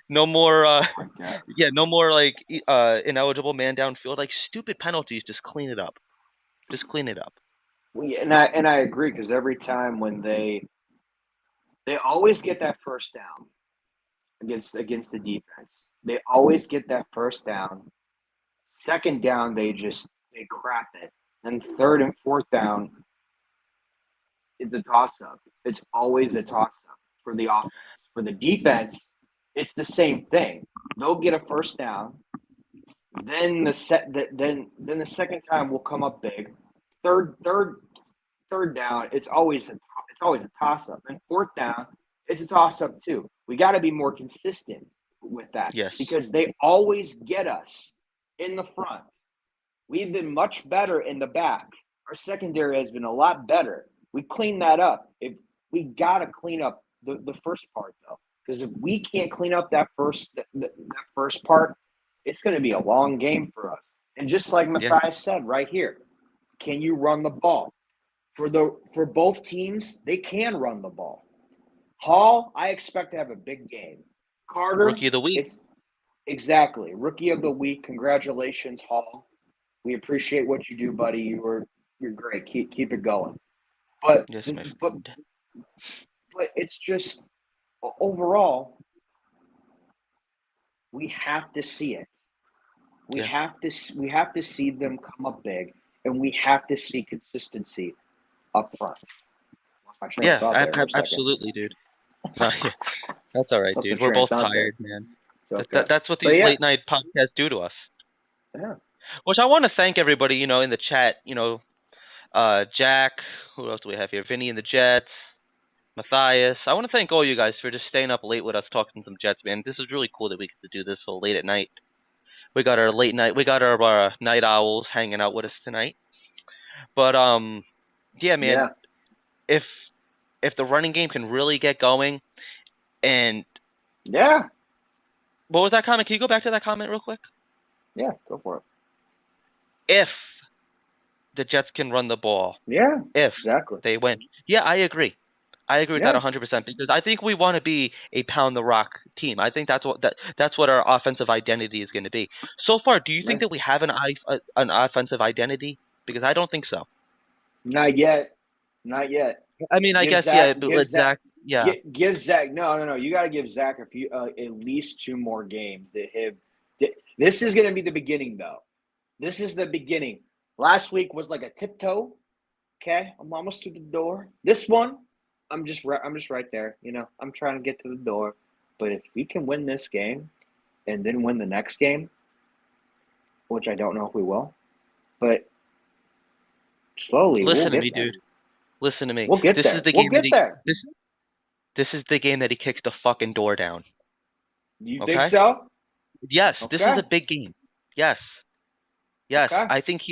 No more, Oh my God. yeah, no more like ineligible man downfield. Like stupid penalties. Just clean it up. Just clean it up. And I agree because every time when they always get that first down against the defense. They always get that first down. Second down, they crap it. And third and fourth down, it's a toss up. It's always a toss up for the offense. For the defense, it's the same thing. They'll get a first down. Then the second time will come up big. Third down, it's always a toss up. And fourth down, it's a toss up too. We got to be more consistent with that Yes. because they always get us in the front. We've been much better in the back. Our secondary has been a lot better. We cleaned that up. If we got to clean up the first part though, because if we can't clean up that first part, it's going to be a long game for us. And just like Yeah. Matthias said right here, can you run the ball? For both teams, they can run the ball. Hall, I expect to have a big game. Carter, Rookie of the week. it's exactly rookie of the week. Congratulations, Hall. We appreciate what you do, buddy. You're great. Keep it going. But Yes, my but friend. but it's just overall, we have to see it. We Yeah. have to see them come up big, and we have to see consistency up front. Lost my train of Yeah, thought there for a second. absolutely, dude. No, yeah, that's all right, Lost my dude. We're train of both thought there. tired, man. It's okay. That's what But these yeah, late night podcasts do to us. yeah, Which I want to thank everybody, in the chat, Jack, who else do we have here? Vinny in the Jets, Matthias. I want to thank all you guys for just staying up late with us talking some Jets, man. This is really cool that we get to do this so late at night. We got our night owls hanging out with us tonight. But yeah, man, yeah, if the running game can really get going, and yeah, what was that comment? Can you go back to that comment real quick? yeah. Go for it. If the Jets can run the ball, Yeah, if exactly. they win. Yeah, I agree. I agree with that Yeah, 100% because I think we want to be a pound the rock team. I think that's what our offensive identity is going to be. So far, do you think right. that we have an offensive identity? Because I don't think so. Not yet. Not yet. I mean, I Give guess yeah, Zach. but Give with Zach. Zach, yeah. Give Zach. No, no, no. You got to give Zach a few, at least two more games. That him. This is going to be the beginning, though. This is the beginning. Last week was like a tiptoe. Okay, I'm almost to the door. This one, I'm just right there. You know, I'm trying to get to the door. But if we can win this game and then win the next game, which I don't know if we will, but slowly we'll Listen to me, get there. dude. Listen to me. We'll get This is there. the We'll game that get there. this is the game that he kicks the fucking door down. You think Okay? so? Yes, this is Okay. a big game. Yes. Yes, Okay. I think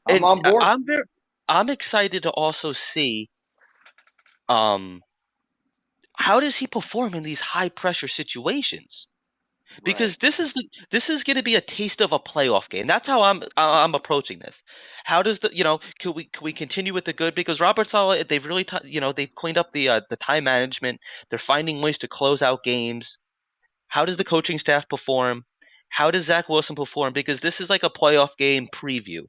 I'm and on board. I'm excited to also see um how does he perform in these high pressure situations? Right. Because this is going to be a taste of a playoff game. That's how I'm approaching this. How does could we continue with the good because Robert Saleh they've really they've cleaned up the time management. They're finding ways to close out games. How does the coaching staff perform? How does Zach Wilson perform? Because this is like a playoff game preview.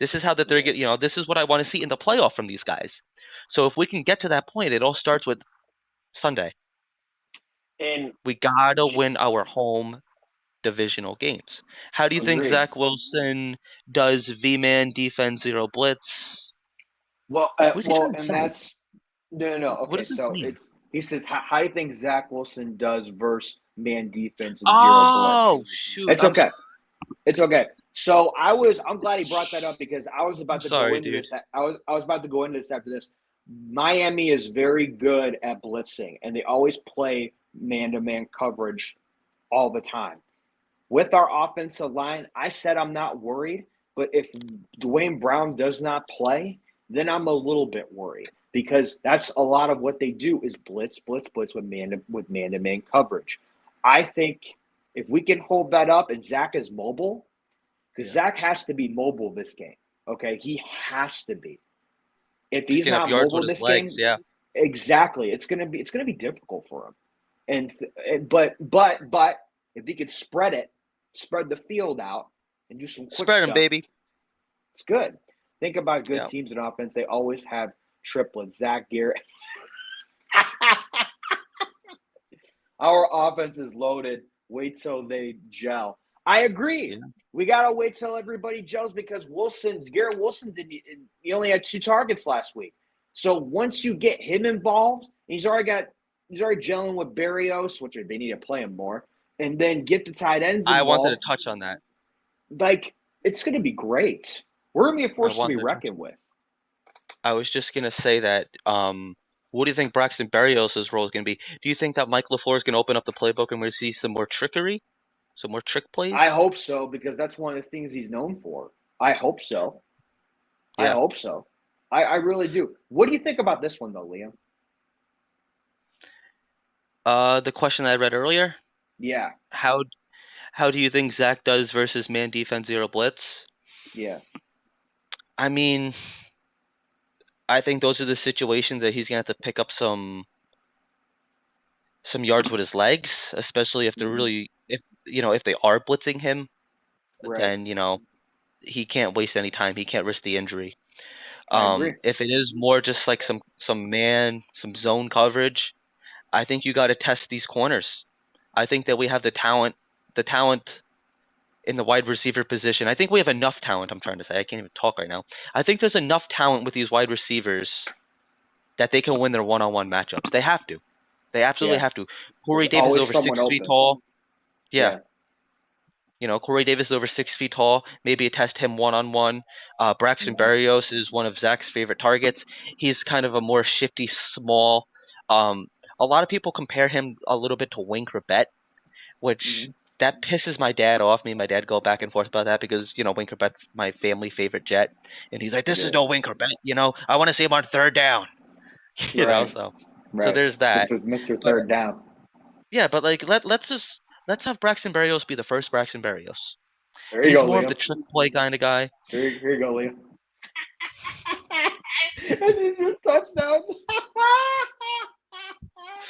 This is how that they're Right. get this is what I want to see in the playoff from these guys. So if we can get to that point, it all starts with Sunday. And We gotta win our home divisional games. How do you think agreed. Zach Wilson does V-man defense zero blitz? What's he Well, trying to and say? that's no, no, no. What Okay, does this so mean? it's he says, how do you think Zach Wilson does versus man defense and zero blitz? Oh shoot! It's okay. It's okay. So I'm glad he brought that up because I was I'm about to go sorry, into dude. this. I was about to go into this after this. Miami is very good at blitzing, and they always play man to man coverage all the time. With our offensive line, I said I'm not worried, but if Dwayne Brown does not play, then I'm a little bit worried because that's a lot of what they do is blitz, blitz, blitz with man to man coverage. I think if we can hold that up and Zach is mobile, because Yeah, Zach has to be mobile this game. Okay, he has to be. If he's picking up not yards with mobile his this legs. game, Yeah, exactly, it's gonna be difficult for him. But if he could spread it, spread the field out, and do some quick spread him, stuff, baby. it's good. Think about good Yeah, teams in offense; they always have triplets. Zach Garrett. Our offense is loaded. Wait till they gel. I agree. yeah. We gotta wait till everybody gels because Garrett Wilson didn't. He only had two targets last week. So once you get him involved, he's already gelling with Barrios, which they need to play him more, and then get the tight ends I wanted to involved. touch on that. Like it's gonna be great. We're gonna be a I force to be wanted to touch. reckoned with. I was just gonna say that. What do you think Braxton Barrios' role is gonna be? Do you think that Mike LaFleur is gonna open up the playbook and we see some more trickery, some more trick I plays? hope so because that's one of the things he's known for. I hope so. I Yeah. hope so. I really do. What do you think about this one though, Liam? The question I read earlier. Yeah, How how do you think Zach does versus man defense zero blitz? yeah. I mean, I think those are the situations that he's gonna have to pick up some yards with his legs, especially if they're Hmm. really if they are blitzing him, Right. then he can't waste any time. He can't risk the injury. I agree. If it is more just like some zone coverage, I think you got to test these corners. I think that we have the talent in the wide receiver position. I think we have enough talent. I'm trying to say. I can't even talk right now. I think there's enough talent with these wide receivers that they can win their one-on-one matchups. They have to. They absolutely Yeah. have to. There's Corey Davis is always over someone 6 feet open. tall. Yeah, Yeah. Corey Davis is over 6 feet tall. Maybe test him one-on-one. Braxton Hmm. Barrios is one of Zach's favorite targets. He's kind of a more shifty, small. Um, a lot of people compare him a little bit to Wayne Corbett, which Hmm. that pisses my dad off. Me and my dad go back and forth about that because Wayne Corbett's my family favorite Jet, and he's like, "This is Yeah. no Wayne Corbett." I want to see him on third down. Right. So Right. there's that. Mr. But Third Down. yeah, but like let's have Braxton Berrios be the first Braxton Berrios. There you He's go, more of the Liam. trick play kind of guy. Here you go, Liam. And then just touchdown.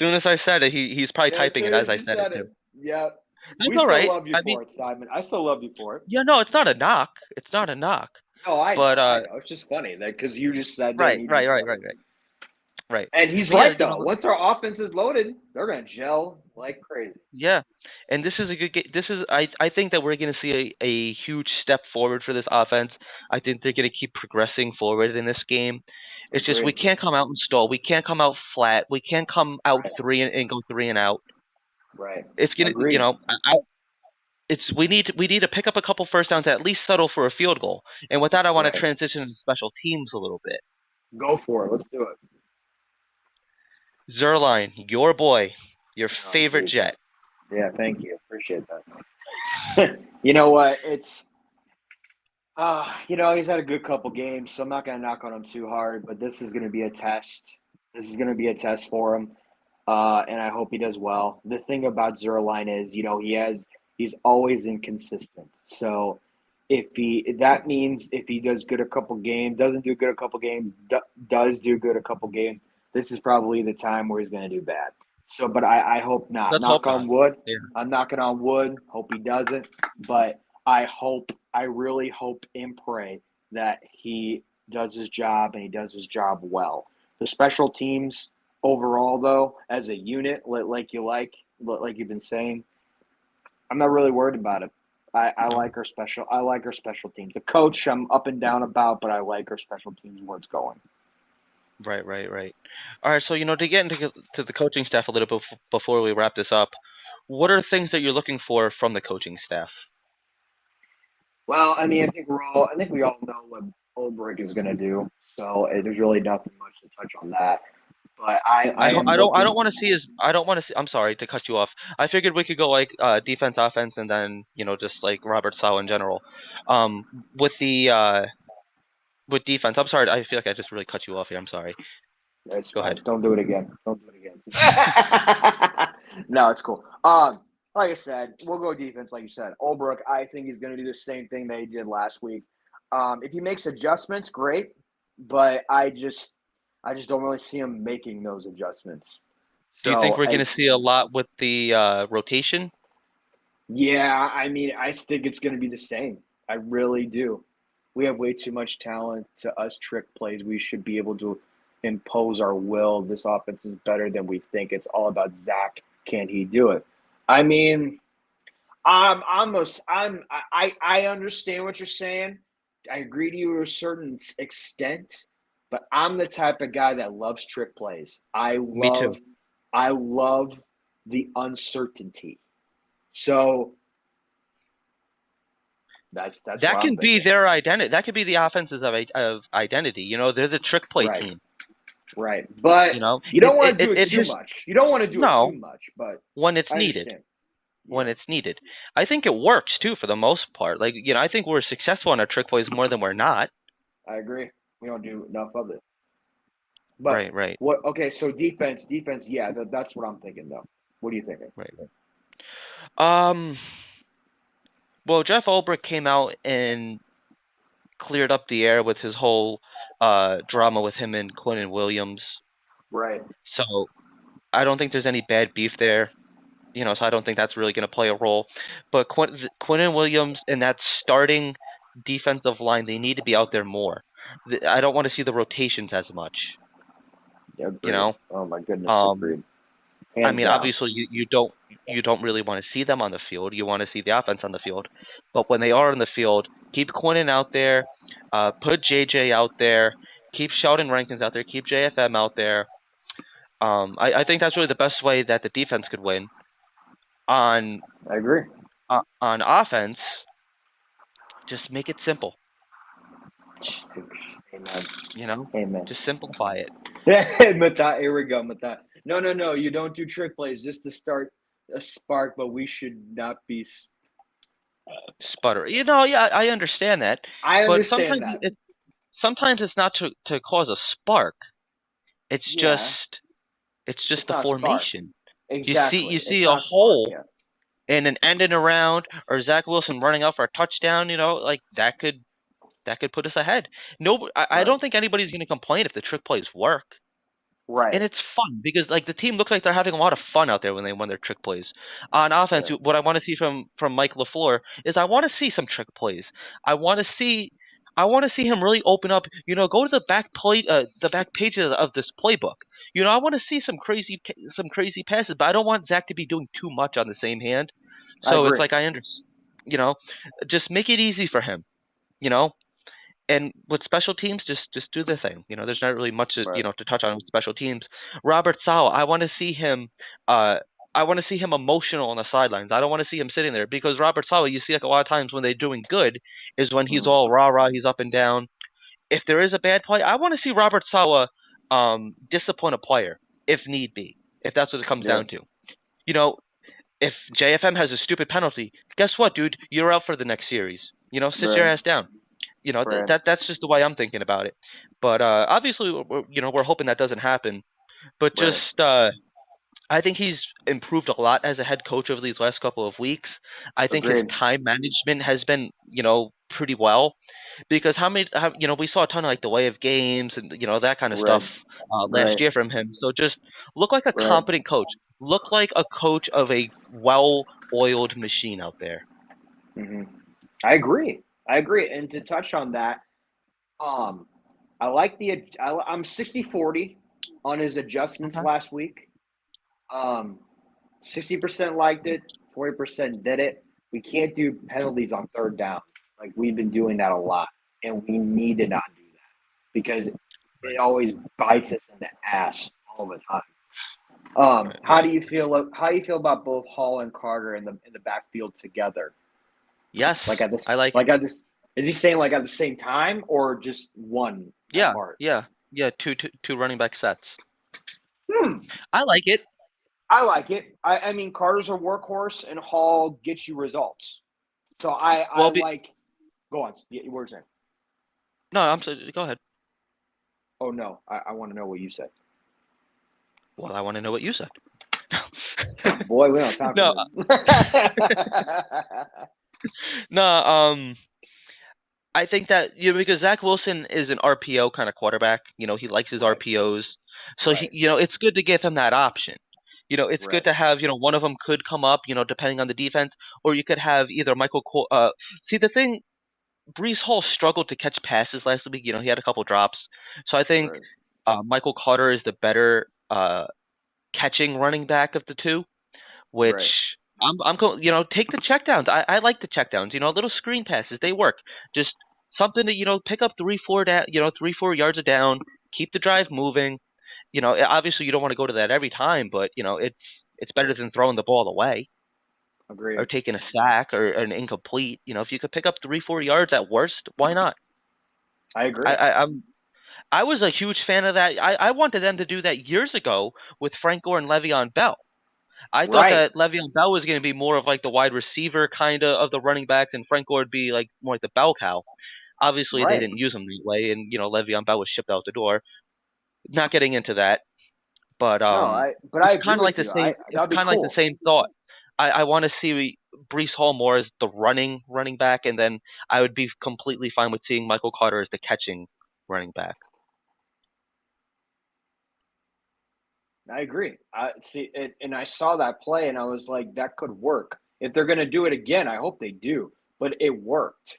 soon as I said it, he's probably Yeah, as typing it soon as as I you said it said it. too. Yep. That's We all still right. love you I mean, for it, Simon. I still love you for it. yeah, no, it's not a knock. It's not a knock. No, I But know, I know. It's just funny that because you just said it and right, he right, just right, said right, it. right, right. And he's But yeah, right though. Once our offense is loaded, they're gonna gel like crazy. yeah, and this is a good game. I think that we're going to see a huge step forward for this offense. I think they're going to keep progressing forward in this game. It's just we Agreed. can't come out and stall. We can't come out flat. We can't come out Right. three and go three and out. Right. It's gonna, Agreed. it's we need to pick up a couple first downs, at least settle for a field goal. And with that, I want to Right. transition to special teams a little bit. Go for it. Let's do it. Zerline, your boy, your Oh, favorite jeez. Jet. Yeah, thank you. Appreciate that. You know what? He's had a good couple games, so I'm not gonna knock on him too hard, but this is gonna be a test. This is gonna be a test for him. And I hope he does well. The thing about Zerline is, he's always inconsistent. So that means if he does good a couple games, doesn't do good a couple games, does do good a couple games, this is probably the time where he's going to do bad. So, but I hope not. Let's hope Knock on not. wood. Yeah. I'm knocking on wood. Hope he doesn't. But I really hope and pray that he does his job and he does his job well. The special teams overall, though, as a unit, like you've been saying, I'm not really worried about it. I No. like our special teams. The coach, I'm up and down about, but I like our special teams where it's going. Right, right, right. All right, so to get into to the coaching staff a little bit before we wrap this up, what are things that you're looking for from the coaching staff? Well, I mean, I think we all know what Ulbrich is going to do, so there's really nothing much to touch on that. But I am I looking. don't want to see I don't want to see. I'm sorry to cut you off. I figured we could go like defense, offense, and then just like Robert Sala in general. Um, with the with defense, I'm sorry. I feel like I just really cut you off here. I'm sorry. It's Go fine. ahead. Don't do it again. Don't do it again. No, it's cool. Like I said, we'll go defense, like you said. Ulbrich, I think he's going to do the same thing they did last week. If he makes adjustments, great. But I just don't really see him making those adjustments. Do you think So we're going to it's see a lot with the rotation? yeah. I mean, I think it's going to be the same. I really do. We have way too much talent to us trick plays. We should be able to impose our will. This offense is better than we think. It's all about Zach. Can he do it? I mean, I understand what you're saying. I agree to you to a certain extent, but I'm the type of guy that loves trick plays. Me too. I love the uncertainty. So that's That what I'm can be thinking. their identity. That could be the offenses of identity. They're the trick play Right. team. Right. But You know, you don't want to do it it too his much. You don't want to do it too no much, but when it's I needed. understand. When Yeah, it's needed. I think it works too for the most part. Like, I think we're successful on our trick plays more than we're not. I agree. We don't do enough of it. But Right, right, what okay, so defense, yeah, that's what I'm thinking though. What are you thinking? right, right. Um, well, Jeff Ulbrich came out and cleared up the air with his whole drama with him and Quinnen Williams. Right. So I don't think there's any bad beef there. So I don't think that's really going to play a role. But Quinnen Williams and that starting defensive line, they need to be out there more. I don't want to see the rotations as much. Yeah, You agreed. know, Oh my goodness, um, agreed. I Hands mean, down. obviously you don't really want to see them on the field. You want to see the offense on the field. But when they are on the field, keep Quinnen out there, put JJ out there, keep Sheldon Rankins out there, keep JFM out there. I think that's really the best way that the defense could win. On I agree. on offense, just make it simple. Amen. You know, Amen. just simplify it. Mata, here we go, Mata. No. You don't do trick plays just to start a spark, but we should not be. Sputter. Yeah, I understand that, I but understand that. sometimes it's not to cause a spark. It's Yeah, just it's the not a spark. formation. Exactly. You It's see a not a spark. hole Yeah. and an ending around or Zach Wilson running out for a touchdown, like that could put us ahead. No, I Right. don't think anybody's going to complain if the trick plays work. Right. And it's fun because like the team looks like they're having a lot of fun out there when they win their trick plays. On offense, Yeah. what I want to see from Mike LaFleur is I want to see some trick plays. I want to see I want to see him really open up. Go to the back page of this playbook. I want to see some crazy passes, but I don't want Zach to be doing too much on the same hand. I So it's agree. like I understand. You know, just make it easy for him. You know, and with special teams, just do their thing. There's not really much Right. to touch on with special teams. Robert Sala, I want to see him. I want to see him emotional on the sidelines. I don't want to see him sitting there because Robert Sala, you see like a lot of times when they're doing good, is when he's Mhm. all rah rah, he's up and down. If there is a bad play, I want to see Robert Sala discipline a player if need be, if that's what it comes Yeah. down to. You know, if JFM has a stupid penalty, guess what, dude? You're out for the next series. Sit your Right. ass down. Right. That's just the way I'm thinking about it. But obviously, we're hoping that doesn't happen. But Right. just I think he's improved a lot as a head coach over these last couple of weeks. I think his Agreed. time management has been pretty well because we saw a ton of like delay of games and that kind of Right. stuff last Right. year from him. So just look like a Right. competent coach. Look like a coach of a well-oiled machine out there. Hmm. I agree. I agree. And to touch on that, um, I like I'm 60-40 on his adjustments Okay. last week. Um, 60% liked it, 40% did it. We can't do penalties on third down. Like we've been doing that a lot, and we need to not do that because it Right. always bites us in the ass all the time. Right. How Right. do you feel? How do you feel about both Hall and Carter in the backfield together? Like Yes, at this, I like it. like at this. Is he saying like at the same time or just one Yeah, apart? yeah, yeah. Two running back sets. Hmm. I like it. I like it. I mean, Carter's a workhorse, and Hall gets you results. So I Well, like. Go on. Yeah, you were saying. no, I'm sorry. Go ahead. Oh no, I want to know what you said. Well, I want to know what you said. Boy, we don't have time for No, this. no. I think that because Zach Wilson is an RPO kind of quarterback. He likes his Right, RPOs, so right, it's good to give him that option. It's good right, to have one of them could come up. Depending on the defense, or you could have either See, the thing, Brees Hall struggled to catch passes last week. He had a couple drops, so I think right, Michael Carter is the better catching running back of the two. right. Which I'm going. Take the checkdowns. I like the checkdowns. Little screen passes, they work. Just something to pick up 3 4 down. 3 4 yards a down. Keep the drive moving. Obviously you don't want to go to that every time, but it's better Right. than throwing the ball away or Agreed. taking a sack or an incomplete. If you could pick up 3 4 yards at worst, why not? I I, agree. I I'm I was a huge fan of that. I wanted them to do that years ago with Frank Gore and Le'Veon Bell. I thought Right, that Le'Veon Bell was going to be more of like the wide receiver kind of the running backs, and Frank Gore would be like more like the bell cow. Obviously, they right. didn't use him that way, and Le'Veon Bell was shipped out the door. Not getting into that, but No, but I it's agree kind of like with the you. same. It's That'd be kind of like the cool. same thought. I want to see Brees Hall more as the running back, and then I would be completely fine with seeing Michael Carter as the catching running back. I agree. I see it, and I saw that play, and I was like, that could work. If they're gonna do it again, I hope they do. But it worked,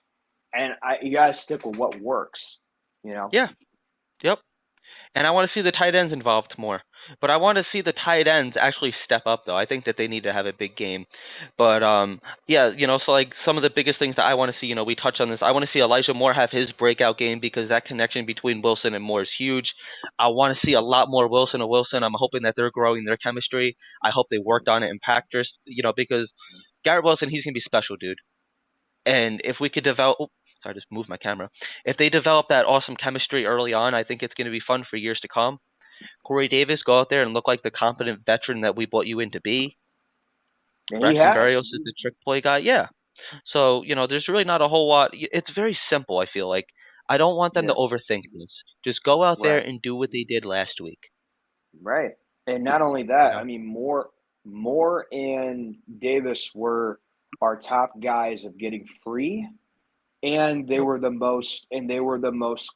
and you gotta stick with what works. You know. Yeah. Yep. And I want to see the tight ends involved more. But I want to see the tight ends actually step up, though. I think that they need to have a big game. But yeah, so like some of the biggest things that I want to see, we touch on this. I want to see Elijah Moore have his breakout game because that connection between Wilson and Moore is huge. I want to see a lot more Wilson and Wilson. I'm hoping that they're growing their chemistry. I hope they worked on it in practice, because Garrett Wilson, he's gonna be special, dude. And if we could develop, oh, sorry, I just moved my camera. If they develop that awesome chemistry early on, I think it's going to be fun for years to come. Corey Davis, go out there and look like the competent veteran that we brought you in to be. And he Braxton has. Barrios is the trick play guy. Yeah. So, there's really not a whole lot. It's very simple, I feel like. I don't want them to Yeah. overthink this. Just go out there Right. and do what they did last week. Right. And not only You that, I know? mean, Moore and Davis were our top guys of getting free, and Yep. they were the most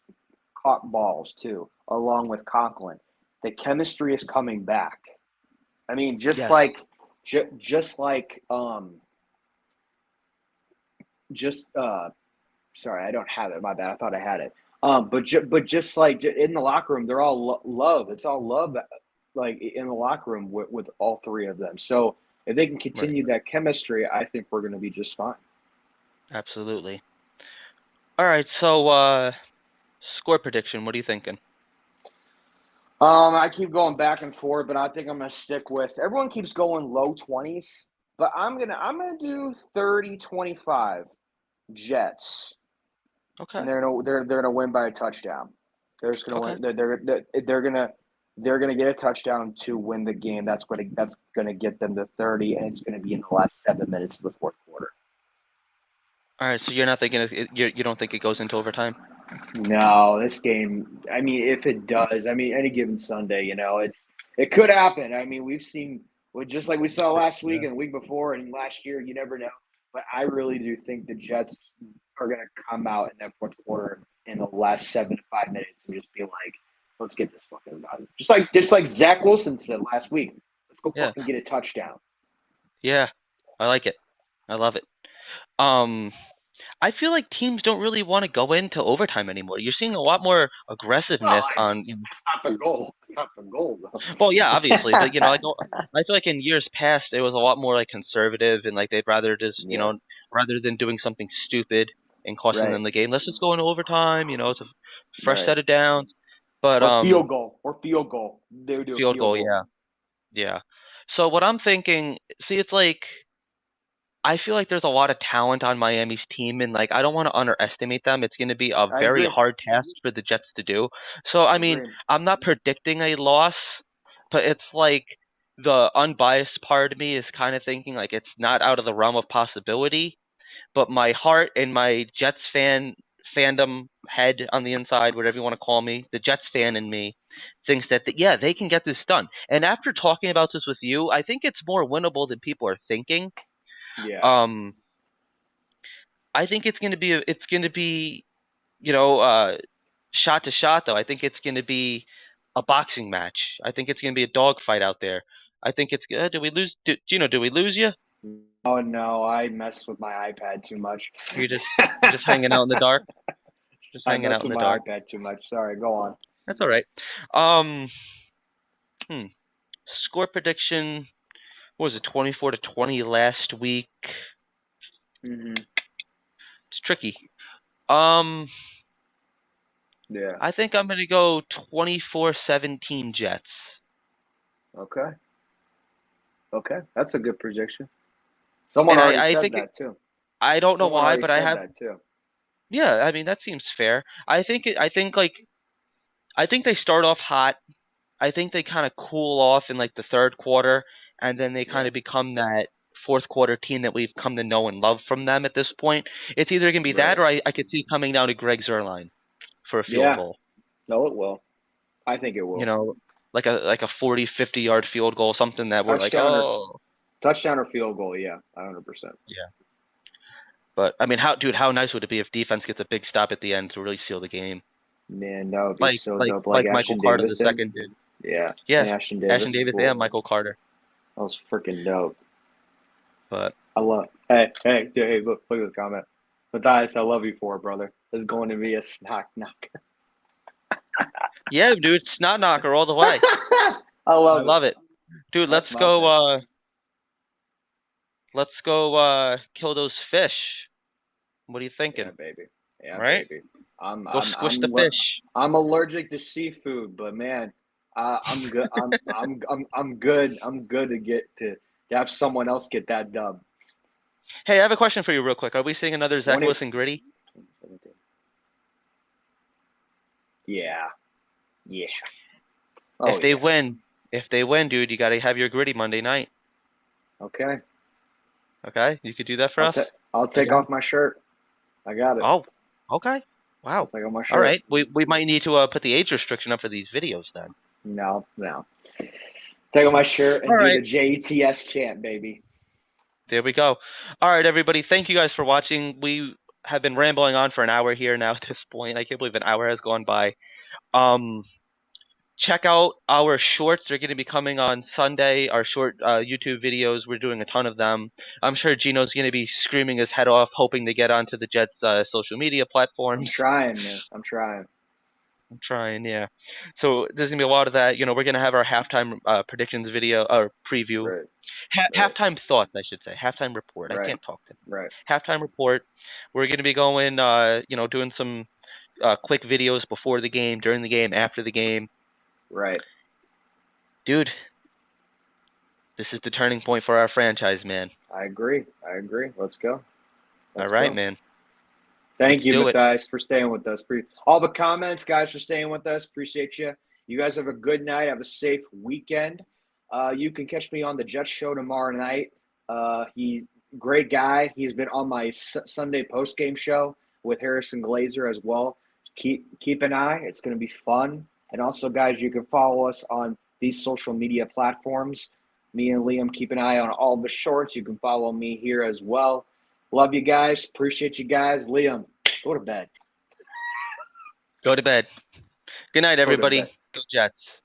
caught balls too, along with Conklin. the chemistry is coming back. I mean, Yes. just like just sorry, I don't have it. My bad. I thought I had it. But just like in the locker room, they're all love. It's all love, like in the locker room with all three of them. So if they can Right. continue that chemistry, I think we're going to be just fine. Absolutely. All right. So, score prediction. What are you thinking? I keep going back and forth, but I think I'm going to stick with. Everyone keeps going low 20s, but I'm gonna do 30-25 Jets, and Okay. they're gonna win by a touchdown. They're just gonna Okay. win. They're gonna get a touchdown to win the game. That's gonna get them to 30, and it's gonna be in the last 7 minutes of the fourth quarter. All right. So you're not thinking you don't think it goes into overtime? No, this game. I mean, if it does, I mean, any given Sunday, it could happen. I mean, we've seen, well, just like we saw last week Yeah. and the week before and last year. You never know. But I really do think the Jets are going to come out in that fourth quarter in the last 7 to 5 minutes and just be like, "Let's get this fucking done." Just like Zach Wilson said last week, "Let's go Yeah. fucking get a touchdown." Yeah. I like it. I love it. Um, I feel like teams don't really want to go into overtime anymore. You're seeing a lot more Well, aggressiveness on. that's not the goal. That's not the goal, though. Well, yeah, obviously, but like I feel like in years past it was a lot more like conservative and like they'd rather just Yeah. rather than doing something stupid and costing Right. them the game, let's just go into overtime. It's a fresh Right. set of downs. But Or field goal. Or field goal. They would do a field field goal, goal. yeah, yeah. So what I'm thinking, see, it's like I feel like there's a lot of talent on Miami's team, and like I don't want to underestimate them. It's going to be a I very agree. hard task for the Jets to do. So I I mean, agree. I'm not predicting a loss, but it's like the unbiased part of me is kind of thinking like it's not out of the realm of possibility. But my heart and my Jets fandom head on the inside, whatever you want to call me, the Jets fan in me, thinks that yeah, they can get this done. And after talking about this with you, I think it's more winnable than people are thinking. Yeah. Um, I think it's going to be you know shot to shot though. I think it's going to be a boxing match. I think it's going to be a dogfight out there. I think it's good. Did we lose? Gino, did we lose you? Oh no, I mess with my iPad too much. You're just hanging out in the dark. Just I hanging mess out in with the my dark. iPad too much. Sorry, go on. That's all right. Um, hmm. Score prediction. What was it? 24-20 last week. Hmm. It's tricky. Um, Yeah. I think I'm gonna go 24-17 Jets. Okay. Okay. That's a good prediction. Someone And already I said think that too. I don't know Someone why, already but I said have. that too. Yeah, I mean that seems fair. I think they start off hot. I think they kind of cool off in like the third quarter, and then they kind Yeah. of become that fourth quarter team that we've come to know and love from them at this point. It's either gonna be that Right. or I could see coming down to Greg Zerline for a field Yeah. goal. No, it will. I think it You will. know, like a 40, 50-yard field goal, something that we're like, Touchdown or oh, touchdown or field goal. Yeah, 100%. yeah. But I mean, how nice would it be if defense gets a big stop at the end to really seal the game, Man, that would be so dope. Like like Michael Ashton Carter Davis the did. second did. Yeah, Yeah, and Ashton Ashton Davis. Davis Cool. and Michael Carter. That was freaking dope. But I love. Hey, look at the comment. Matthias, I love you for it, brother. This is going to be a snack knock. yeah, dude, snot knocker all the way. I I love it. love it. Dude, That's my pick. let's go kill those fish. What are you Yeah, thinking? baby. Yeah, Right? baby. I'm Go I'm squish I'm the aller- fish. I'm allergic to seafood, but man, I'm good. I'm good. I'm good to have someone else get that dub. Hey, I have a question for you real quick. Are we seeing another Zach 20. Wilson gritty? Yeah. Yeah. Oh If they yeah. win, if they win, dude, you gotta have your gritty Monday night. Okay. Okay? You could do that for I'll take us? I'll take Again? off my shirt. I got it. Oh, okay. I'll Wow. take off my All shirt. right. We might need to put the age restriction up for these videos then. No, no. Take off my shirt All and do right. the JETS chant, baby. There we go. All right, everybody. Thank you guys for watching. We have been rambling on for an hour here now at this point. I can't believe an hour has gone by. Um, check out our shorts. They're going to be coming on Sunday. Our short YouTube videos. We're doing a ton of them. I'm sure Gino's going to be screaming his head off, hoping to get onto the Jets' social media I'm platforms. trying, man. I'm trying. I'm trying, yeah. So there's gonna be a lot of that. We're gonna have our halftime predictions video or preview, Right. Right. halftime thoughts, I should say, halftime report. I Right. can't talk to Right. halftime report. We're gonna be going, doing some quick videos before the game, during the game, after the game. Right. Dude, this is the turning point for our franchise, man. I agree. I agree. Let's go. All Let's right, go. man. Thank Let's you, do it. Matthias, for staying with us. All the comments, guys, for staying with us. Appreciate you. You guys have a good night. Have a safe weekend. You can catch me on the Jets show tomorrow night. He great guy. He's been on my Sunday post game show with Harrison Glazer as well. Keep an eye. It's going to be fun. And also, guys, you can follow us on these social media platforms. Me and Liam keep an eye on all the shorts. You can follow me here as well. Love you guys. Appreciate you guys. Liam, go to bed. Go to bed. Good night, Go to bed. everybody. Go Jets.